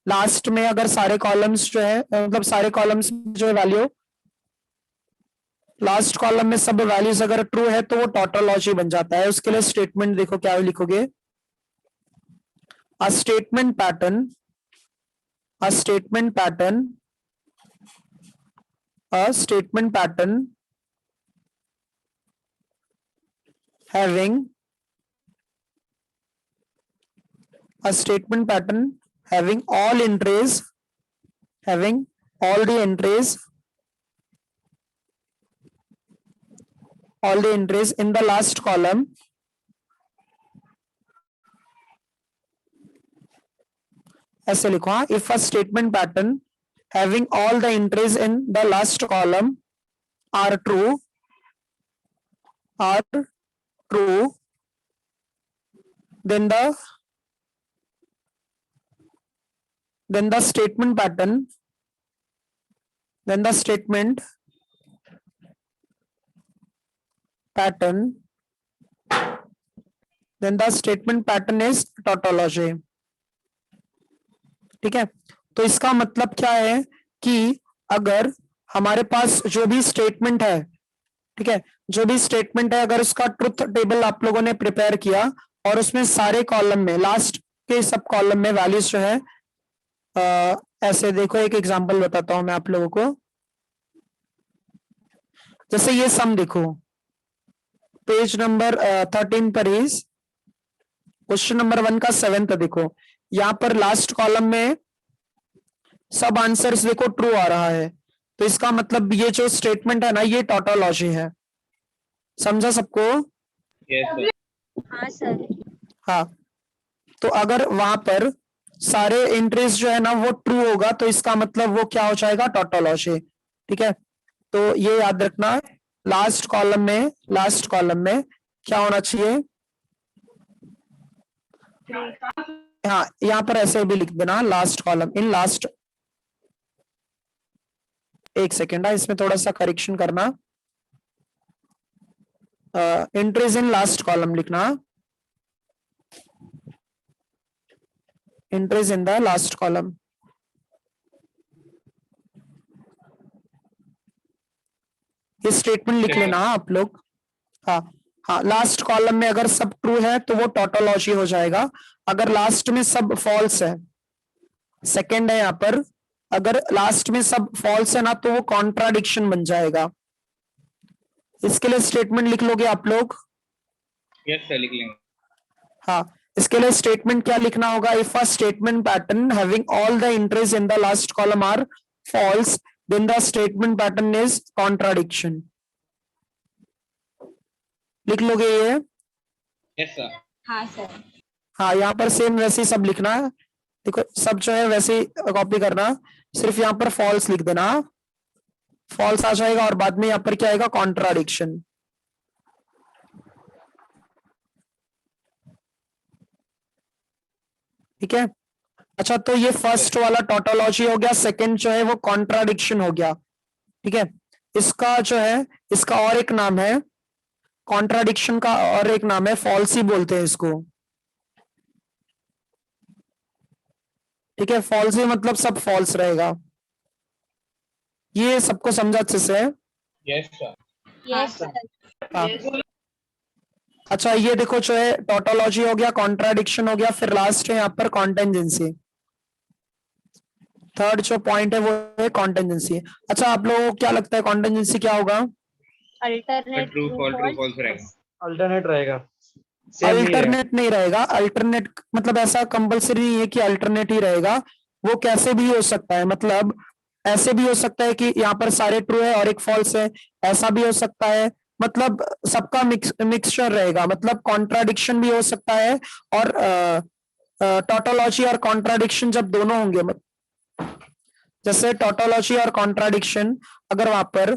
लास्ट में अगर सारे कॉलम्स जो है मतलब सारे कॉलम्स जो है वैल्यू लास्ट कॉलम में सब वैल्यूज अगर ट्रू है तो वो टोटोलॉजी बन जाता है। उसके लिए स्टेटमेंट देखो क्या लिखोगे, अ statement pattern, a statement pattern, a statement pattern having a statement pattern having all entries, having all the entries, all the entries in the last column ऐसे लिखो। हाँ, if a statement pattern having all the entries in the last column are true, then the statement pattern, then the statement pattern, then the statement pattern is tautology। ठीक है, तो इसका मतलब क्या है कि अगर हमारे पास जो भी स्टेटमेंट है, ठीक है, जो भी स्टेटमेंट है अगर उसका ट्रुथ टेबल आप लोगों ने प्रिपेयर किया और उसमें सारे कॉलम में लास्ट के सब कॉलम में वैल्यूज जो है ऐसे देखो, एक एग्जांपल बताता हूं मैं आप लोगों को। जैसे ये सम देखो पेज नंबर 13 पर ही क्वेश्चन नंबर 1 का 7th देखो, यहाँ पर लास्ट कॉलम में सब आंसर्स देखो ट्रू आ रहा है, तो इसका मतलब ये जो स्टेटमेंट है ना ये टोटोलॉजी है। समझा सबको? Yes sir. हाँ सर। हाँ, तो अगर वहां पर सारे एंट्रीज जो है ना वो ट्रू होगा तो इसका मतलब वो क्या हो जाएगा, टोटोलॉजी। ठीक है, तो ये याद रखना, लास्ट कॉलम में क्या होना चाहिए। हाँ, यहाँ पर ऐसे भी लिख देना लास्ट कॉलम इन लास्ट। एक सेकेंड, इसमें थोड़ा सा करेक्शन करना, एंट्रीज इन लास्ट कॉलम लिखना, entries in the last column. ये स्टेटमेंट लिख लेना आप लोग। हाँ हाँ, लास्ट कॉलम में अगर सब ट्रू है तो वो टोटोलॉजी हो जाएगा, अगर लास्ट में सब फॉल्स है, सेकंड है यहाँ पर, अगर लास्ट में सब फॉल्स है ना तो वो कॉन्ट्राडिक्शन बन जाएगा। इसके लिए स्टेटमेंट लिख लोगे आप लोग? यस सर, लिख लेंगे। हाँ, इसके लिए स्टेटमेंट क्या लिखना होगा, if a statement pattern having all the entries in the last column are false then the statement pattern is contradiction. लिख लोगे ये? Yes sir. हाँ सर। हाँ, यहाँ पर सेम वैसे ही सब लिखना है, देखो सब जो है वैसे ही कॉपी करना, सिर्फ यहाँ पर फॉल्स लिख देना, फॉल्स आ जाएगा और बाद में यहाँ पर क्या आएगा, कॉन्ट्राडिक्शन। ठीक है, अच्छा तो ये फर्स्ट वाला टोटोलॉजी हो गया, सेकंड जो है वो कॉन्ट्राडिक्शन हो गया। ठीक है, इसका जो है इसका और एक नाम है, कॉन्ट्राडिक्शन का और एक नाम है फॉल्सी बोलते हैं इसको। ठीक है, फॉल्सी मतलब सब फॉल्स रहेगा। ये सबको समझा अच्छे से? Yes sir. Yes sir. हाँ। अच्छा ये देखो जो है टोटोलॉजी हो गया, कॉन्ट्राडिक्शन हो गया, फिर लास्ट है यहाँ पर कॉन्टेंजेंसी। थर्ड जो पॉइंट है वो है कॉन्टेंजेंसी। अच्छा आप लोगों को क्या लगता है कॉन्टेंजेंसी क्या होगा? अल्टरनेट ट्रू फॉल्स रहेगा। अल्टरनेट रहेगा, सेम नहीं रहेगा। अल्टरनेट नहीं रहेगा। अल्टरनेट मतलब ऐसा कंपलसरी नहीं है कि अल्टरनेट ही रहेगा, वो कैसे भी हो सकता है। मतलब ऐसे भी हो सकता है कि यहाँ पर सारे ट्रू है और एक फॉल्स है, ऐसा भी हो सकता है। मतलब सबका मिक्सचर रहेगा। मतलब कॉन्ट्राडिक्शन भी हो सकता है और टोटोलॉजी और कॉन्ट्राडिक्शन जब दोनों होंगे, जैसे टोटोलॉजी और कॉन्ट्राडिक्शन, अगर वहां पर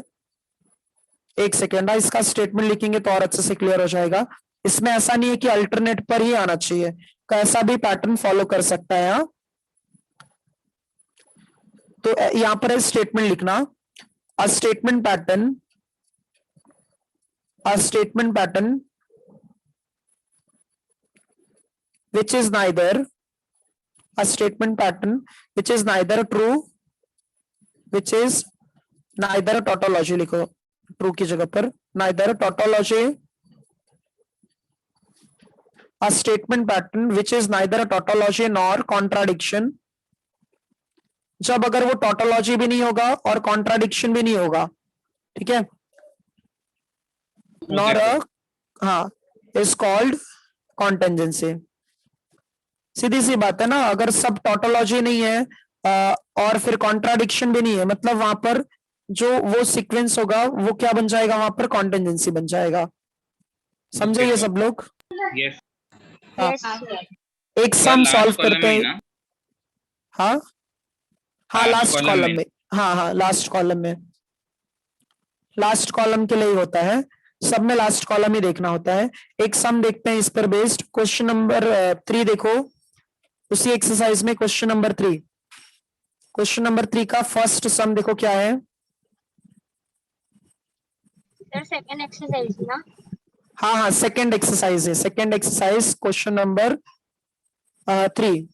एक सेकेंड इसका स्टेटमेंट लिखेंगे तो और अच्छे से क्लियर हो जाएगा। इसमें ऐसा नहीं है कि अल्टरनेट पर ही आना चाहिए, कैसा भी पैटर्न फॉलो कर सकता है। यहाँ तो यहां पर स्टेटमेंट लिखना, अ statement pattern which is neither a statement pattern which is neither true which is neither a tautology, लिखो ट्रू की जगह पर neither a tautology, a statement pattern which is neither a tautology nor contradiction। जब अगर वो tautology भी नहीं होगा और कॉन्ट्राडिक्शन भी नहीं होगा, ठीक है, नॉर हाँ इज कॉल्ड कॉन्टेंजेंसी। सीधी सी बात है ना, अगर सब टोटोलॉजी नहीं है और फिर कॉन्ट्राडिक्शन भी नहीं है, मतलब वहां पर जो वो सीक्वेंस होगा वो क्या बन जाएगा, वहां पर कॉन्टेंजेंसी बन जाएगा। समझे ये सब लोग? यस। Yes sir. एक सम सॉल्व करते हैं। ना? हाँ हाँ Last लास्ट column कॉलम में। में, हाँ लास्ट कॉलम में, लास्ट कॉलम के लिए ही होता है, सब में लास्ट कॉलम ही देखना होता है। एक सम देखते हैं इस पर बेस्ड। क्वेश्चन नंबर 3 देखो, उसी एक्सरसाइज में क्वेश्चन नंबर 3, क्वेश्चन नंबर 3 का फर्स्ट सम देखो क्या है। सर सेकंड एक्सरसाइज ना? हाँ सेकंड एक्सरसाइज है, second exercise question number 3।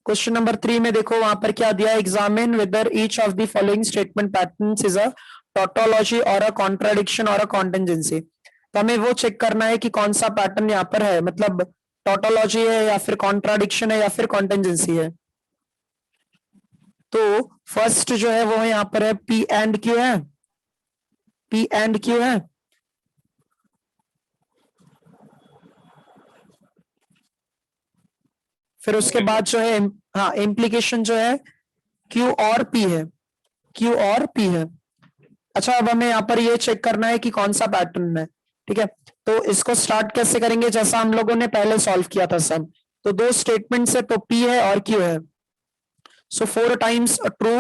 Question number 3 में देखो वहां पर क्या दिया, examine whether each of the following statement patterns is a tautology और अ कॉन्ट्राडिक्शन और अ कॉन्टेंजेंसी। तो हमें वो चेक करना है कि कौन सा पैटर्न यहाँ पर है, मतलब टोटोलॉजी है या फिर कॉन्ट्राडिक्शन है या फिर कॉन्टेंजेंसी है। तो फर्स्ट जो है वो यहाँ पर है पी एंड क्यू है, पी एंड क्यू है। फिर उसके बाद जो है हाँ इम्प्लीकेशन जो है क्यू और पी है, क्यू और पी है। अच्छा अब हमें यहाँ पर ये चेक करना है कि कौन सा पैटर्न है, ठीक है। तो इसको स्टार्ट कैसे करेंगे, जैसा हम लोगों ने पहले सॉल्व किया था सम। तो दो स्टेटमेंट्स है, तो पी है और क्यू है। सो 4 times true,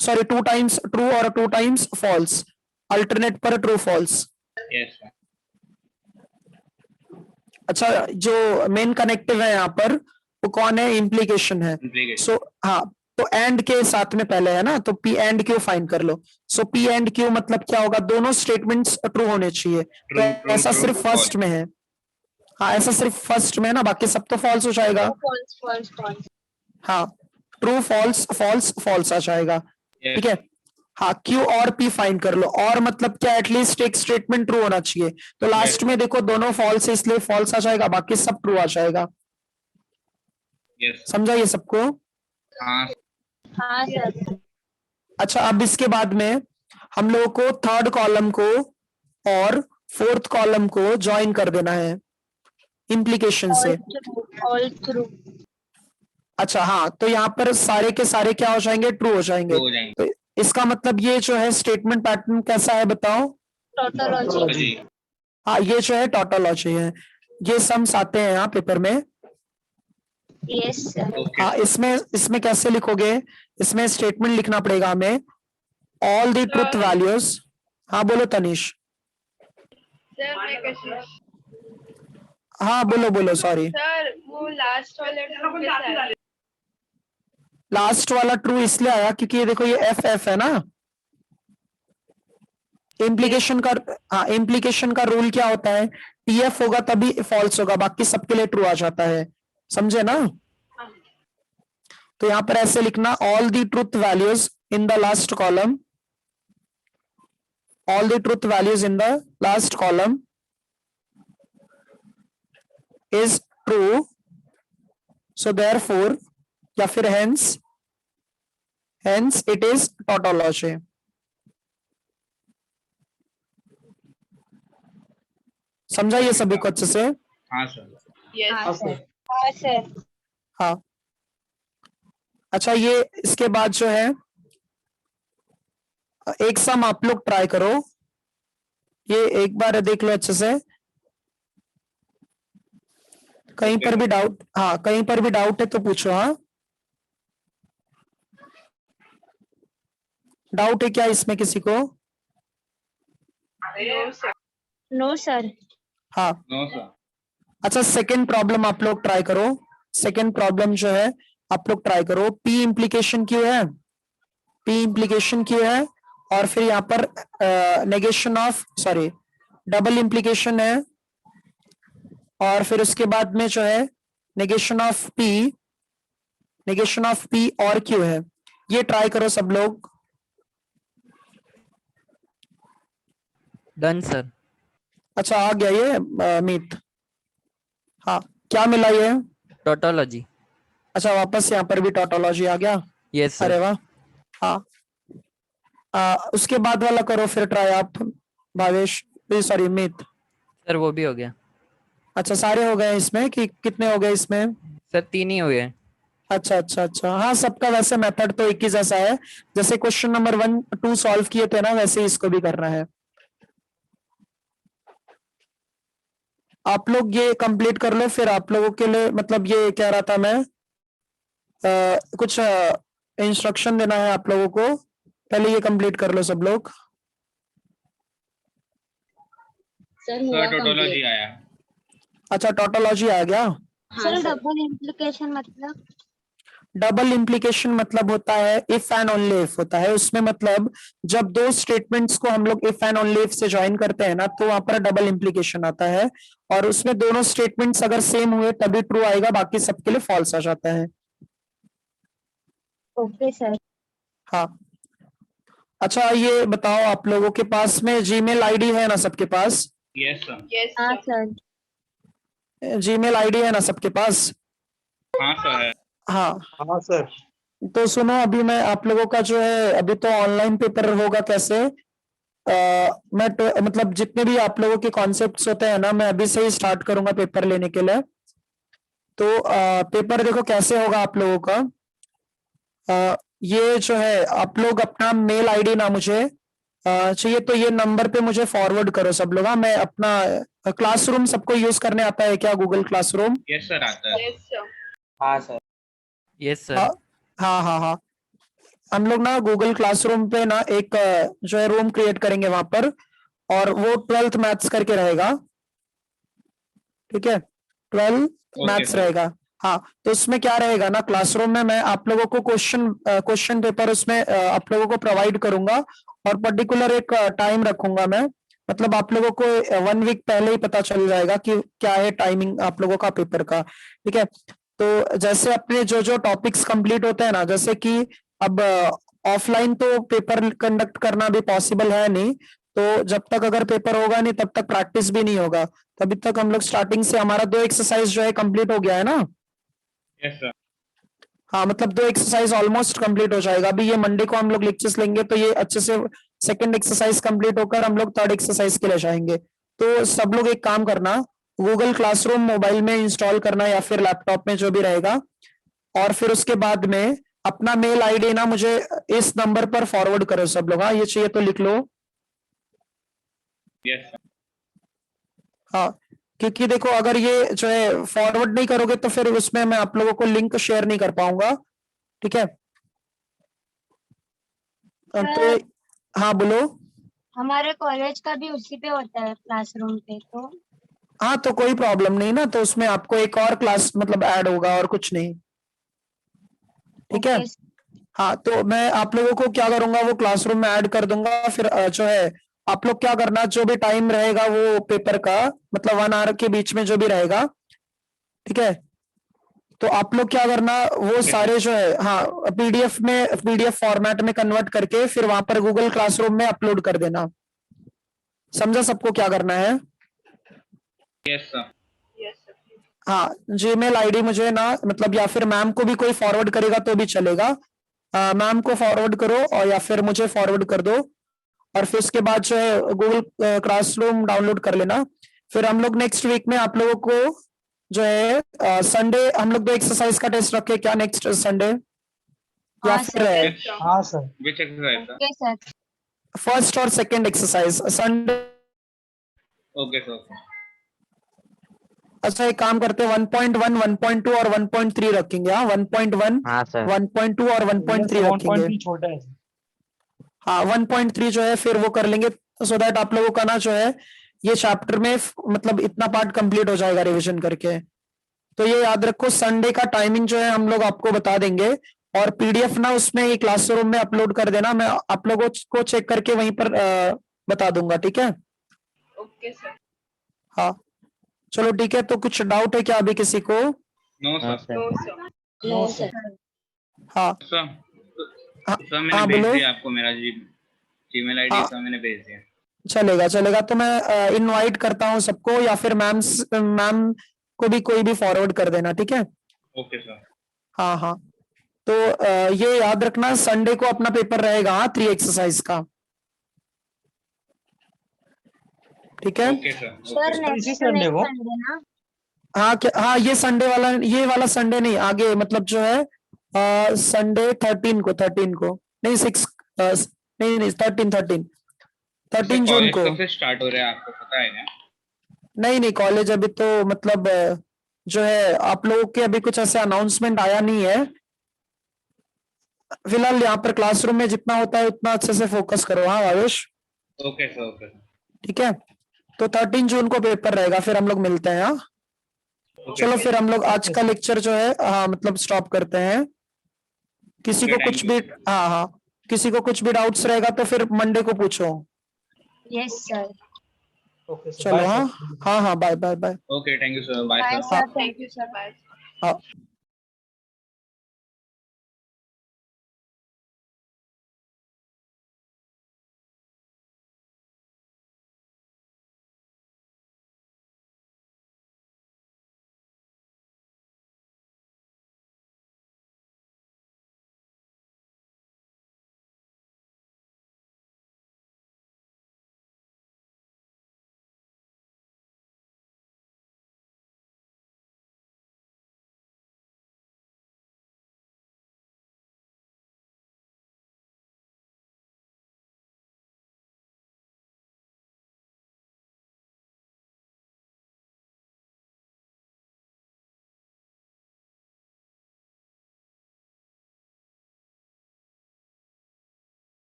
sorry 2 times true और 2 टाइम्स फॉल्स, अल्टरनेट पर ट्रू फॉल्स। Yes sir. अच्छा जो मेन कनेक्टिव है यहाँ पर वो कौन है, इम्प्लीकेशन है। Implication। सो हाँ तो एंड के साथ में पहले है ना, तो पी एंड क्यू फाइंड कर लो। सो पी एंड क्यू मतलब क्या होगा, दोनों स्टेटमेंट्स ट्रू होने चाहिए। तो ऐसा सिर्फ फर्स्ट में है, हाँ ऐसा सिर्फ फर्स्ट में है ना, बाकी सब तो फॉल्स हो जाएगा। False false false. हाँ ट्रू फॉल्स फॉल्स फॉल्स आ जाएगा, ठीक है। हाँ क्यू और पी फाइंड कर लो, और मतलब क्या, एटलीस्ट एक स्टेटमेंट ट्रू होना चाहिए। तो लास्ट में देखो दोनों फॉल्स है इसलिए फॉल्स आ जाएगा, बाकी सब ट्रू आ जाएगा। यस। समझा ये सबको? हाँ हाँ सर। अच्छा अब इसके बाद में हम लोगों को थर्ड कॉलम को और फोर्थ कॉलम को ज्वाइन कर देना है इम्प्लीकेशन से। All through. अच्छा हाँ तो यहाँ पर सारे के सारे क्या हो जाएंगे, ट्रू हो जाएंगे। हो जाएंगे। तो इसका मतलब ये जो है स्टेटमेंट पैटर्न कैसा है बताओ? टोटोलॉजी। जी। हाँ ये जो है टोटोलॉजी है। ये सम्स आते हैं यहाँ पेपर में। Yes sir. ओके। हाँ इसमें कैसे लिखोगे, इसमें स्टेटमेंट लिखना पड़ेगा हमें, ऑल द ट्रुथ वैल्यूज। हाँ बोलो तनीश। हाँ बोलो बोलो, सॉरी। सर वो लास्ट वाला ट्रू कैसा है? लास्ट वाला ट्रू इसलिए आया क्योंकि ये देखो ये एफ एफ है ना, इम्प्लीकेशन का, हाँ इम्प्लीकेशन का रूल क्या होता है, टीएफ होगा तभी फॉल्स होगा, बाकी सबके लिए ट्रू आ जाता है। समझे ना? तो यहाँ पर ऐसे लिखना, all the truth values in the last column all the truth values in the last column is true, so therefore या फिर hence it is tautology. समझा ये सभी को अच्छे से? हाँ सर। हाँ सर। हाँ सर। हाँ, अच्छा ये इसके बाद जो है एक सम आप लोग ट्राई करो, ये एक बार देख लो अच्छे से, कहीं पर भी डाउट, हाँ कहीं पर भी डाउट है तो पूछो। हाँ डाउट है क्या इसमें किसी को? No sir. हाँ नो सर। अच्छा सेकंड प्रॉब्लम आप लोग ट्राई करो, सेकंड प्रॉब्लम जो है आप लोग ट्राई करो। पी इम्प्लीकेशन क्यों है, पी इम्प्लीकेशन क्यों है, और फिर यहाँ पर negation of sorry double implication है, और फिर उसके बाद में जो है नेगेशन ऑफ पी और क्यों है, ये ट्राई करो सब लोग। Done sir. अच्छा आ गया ये मीत? हाँ क्या मिला ये? टोटोलॉजी। अच्छा वापस यहाँ पर भी टोटोलॉजी आ गया। यस अरे सर। वाह। हाँ उसके बाद वाला करो फिर ट्राई आप भावेश, सॉरी मीत। सर वो भी हो गया। अच्छा सारे हो गए इसमें कि कितने हो गए इसमें? सर 3 ही हुए। अच्छा अच्छा अच्छा, हाँ सबका वैसे मेथड तो एक ही जैसा है, जैसे क्वेश्चन नंबर 1 2 सॉल्व किए थे ना, वैसे ही इसको भी करना है। आप लोग ये कंप्लीट कर लो, फिर आप लोगों के लिए मतलब ये कह रहा था मैं कुछ इंस्ट्रक्शन देना है आप लोगों को, पहले ये कंप्लीट कर लो सब लोग। सर टोटोलॉजी आया। अच्छा टोटोलॉजी आ गया। सर डबल इम्प्लीकेशन मतलब? डबल इम्प्लीकेशन मतलब होता है इफ एंड ओनली इफ होता है, उसमें मतलब जब दो स्टेटमेंट्स को हम लोग इफ एंड ओनली इफ से ज्वाइन करते हैं ना, तो वहां पर डबल इम्प्लीकेशन आता है, और उसमें दोनों स्टेटमेंट्स अगर सेम हुए तभी ट्रू आएगा, बाकी सबके लिए फॉल्स आ जाता है। Okay sir. हाँ अच्छा ये बताओ आप लोगों के पास में जीमेल आईडी है ना सबके पास? Yes sir. हाँ सर। जीमेल आईडी है ना सबके पास? हाँ सर है। हाँ हाँ सर। तो सुनो, अभी मैं आप लोगों का जो है अभी तो ऑनलाइन पेपर होगा कैसे, मैं मतलब जितने भी आप लोगों के कॉन्सेप्ट्स होते हैं ना, मैं अभी से ही स्टार्ट करूंगा पेपर लेने के लिए। तो पेपर देखो कैसे होगा आप लोगों का, ये जो है आप लोग अपना मेल आईडी ना मुझे चाहिए तो ये नंबर पे मुझे फॉरवर्ड करो सब लोग। हाँ मैं अपना क्लासरूम सबको यूज करने आता है क्या, गूगल क्लासरूम? यस सर आता है। हाँ सर। Yes sir. हाँ हाँ हाँ हाँ, हम लोग ना गूगल क्लासरूम पे ना एक जो है रूम क्रिएट करेंगे वहां पर, और वो 12th मैथ्स करके रहेगा, ठीक है 12 मैथ्स सर। रहेगा। हाँ तो उसमें क्या रहेगा ना, क्लासरूम में मैं आप लोगों को क्वेश्चन पेपर उसमें आप लोगों को प्रोवाइड करूंगा, और पर्टिकुलर एक टाइम रखूंगा मैं, मतलब आप लोगों को 1 वीक पहले ही पता चल जाएगा कि क्या है टाइमिंग आप लोगों का पेपर का, ठीक है। तो जैसे अपने जो जो टॉपिक्स कंप्लीट होते हैं ना, जैसे कि अब ऑफलाइन तो पेपर कंडक्ट करना भी पॉसिबल है नहीं, तो जब तक अगर पेपर होगा नहीं तब तक प्रैक्टिस भी नहीं होगा, तभी तक हम लोग स्टार्टिंग से हमारा 2 एक्सरसाइज जो है कंप्लीट हो गया है ना। Yes sir. हाँ मतलब 2 एक्सरसाइज ऑलमोस्ट कंप्लीट हो जाएगा। अभी ये मंडे को हम लोग लेक्चर्स लेंगे तो ये अच्छे से सेकंड एक्सरसाइज कंप्लीट होकर हम लोग थर्ड एक्सरसाइज के लिए जाएंगे। तो सब लोग एक काम करना, गूगल क्लासरूम मोबाइल में इंस्टॉल करना या फिर लैपटॉप में जो भी रहेगा, और फिर उसके बाद में अपना मेल आईडी ना मुझे इस नंबर पर फॉरवर्ड करो सब लोग। हाँ ये चाहिए तो लिख लो। Yes sir. हाँ क्योंकि देखो अगर ये जो है फॉरवर्ड नहीं करोगे तो फिर उसमें मैं आप लोगों को लिंक शेयर नहीं कर पाऊंगा, ठीक है। तो हाँ बोलो। हमारे कॉलेज का भी उसी पे होता है क्लासरूम पे, तो हाँ तो कोई प्रॉब्लम नहीं ना, तो उसमें आपको एक और क्लास मतलब ऐड होगा और कुछ नहीं, ठीक है। ओके। हाँ तो मैं आप लोगों को क्या करूंगा, वो क्लासरूम में ऐड कर दूंगा, फिर जो है आप लोग क्या करना, जो भी टाइम रहेगा वो पेपर का मतलब 1 आवर के बीच में जो भी रहेगा, ठीक है। तो आप लोग क्या करना, वो सारे जो है हाँ पीडीएफ फॉर्मेट में कन्वर्ट करके फिर वहां पर गूगल क्लासरूम में अपलोड कर देना, समझा सबको क्या करना है? Yes sir. हाँ, जीमेल आईडी मुझे ना मतलब या फिर मैम को भी कोई फॉरवर्ड करेगा तो भी चलेगा। मैम को फॉरवर्ड करो और या फिर मुझे फॉरवर्ड कर दो, और फिर उसके बाद जो है गूगल क्लासरूम डाउनलोड कर लेना। फिर हम लोग नेक्स्ट वीक में आप लोगों को जो है संडे हम लोग 2 एक्सरसाइज का टेस्ट रखे क्या नेक्स्ट संडे, या हाँ, फिर हाँ sir. Which exercise sir? Okay sir. First और second exercise Sunday. Okay sir. अच्छा, एक काम करते हैं 1.1, 1.2 और 1.3 रखेंगे। हाँ, 1.1, हाँ सर 1.2 और 1.3 रखेंगे। 1.3 छोटा है। हाँ, 1.3 जो है फिर वो कर लेंगे, सो दैट आप लोगों का ना जो है ये चैप्टर में मतलब इतना पार्ट कंप्लीट हो जाएगा रिवीजन करके। तो ये याद रखो, संडे का टाइमिंग जो है हम लोग आपको बता देंगे, और पीडीएफ ना उसमें ये क्लासरूम में अपलोड कर देना, मैं आप लोगों को चेक करके वहीं पर बता दूंगा, ठीक है? Okay sir. हाँ, चलो ठीक है। तो कुछ डाउट है क्या अभी किसी को? नो हाँ सर। Sir no sir. हाँ सर हाँ, सर मैंने हाँ, भेज बोलो। दिया आपको मेरा जीमेल आईडी हाँ। सर, मैंने भेज दिया। चलेगा चलेगा, तो मैं इनवाइट करता हूँ सबको, या फिर मैम को भी कोई भी फॉरवर्ड कर देना, ठीक है? Okay sir. हाँ हाँ, तो ये याद रखना संडे को अपना पेपर रहेगा, हाँ, 3 एक्सरसाइज का, ठीक है? Okay sir. Sir okay next इसी संडे को? संडे ना? हाँ क्या, हाँ ये संडे वाला, ये वाला संडे नहीं, आगे मतलब जो है संडे 13 को नहीं 6 नहीं नहीं 13 जून कॉलेज को। कब से स्टार्ट हो रहा है आपको पता है क्या? नहीं नहीं, कॉलेज अभी तो मतलब जो है आप लोगों के अभी कुछ ऐसे अनाउंसमेंट आया नहीं है फिलहाल। यहाँ पर क्लासरूम में जितना होता है उतना अच्छे से फोकस करो, हाँ Ayush, okay sir. Okay sir. ठीक है? तो 13 जून को पेपर रहेगा, फिर हम लोग मिलते हैं। हाँ, चलो फिर हम लोग आज का लेक्चर जो है हाँ मतलब स्टॉप करते हैं। किसी को Okay, कुछ thank भी, you. हाँ हाँ, किसी को कुछ भी डाउट्स रहेगा तो फिर मंडे को पूछो। Yes sir. Okay sir. चलो, बाय हाँ सर। हाँ हाँ, bye bye bye. Okay, thank you sir. Bye bye sir. Sir. Thank you sir. Bye. हाँ।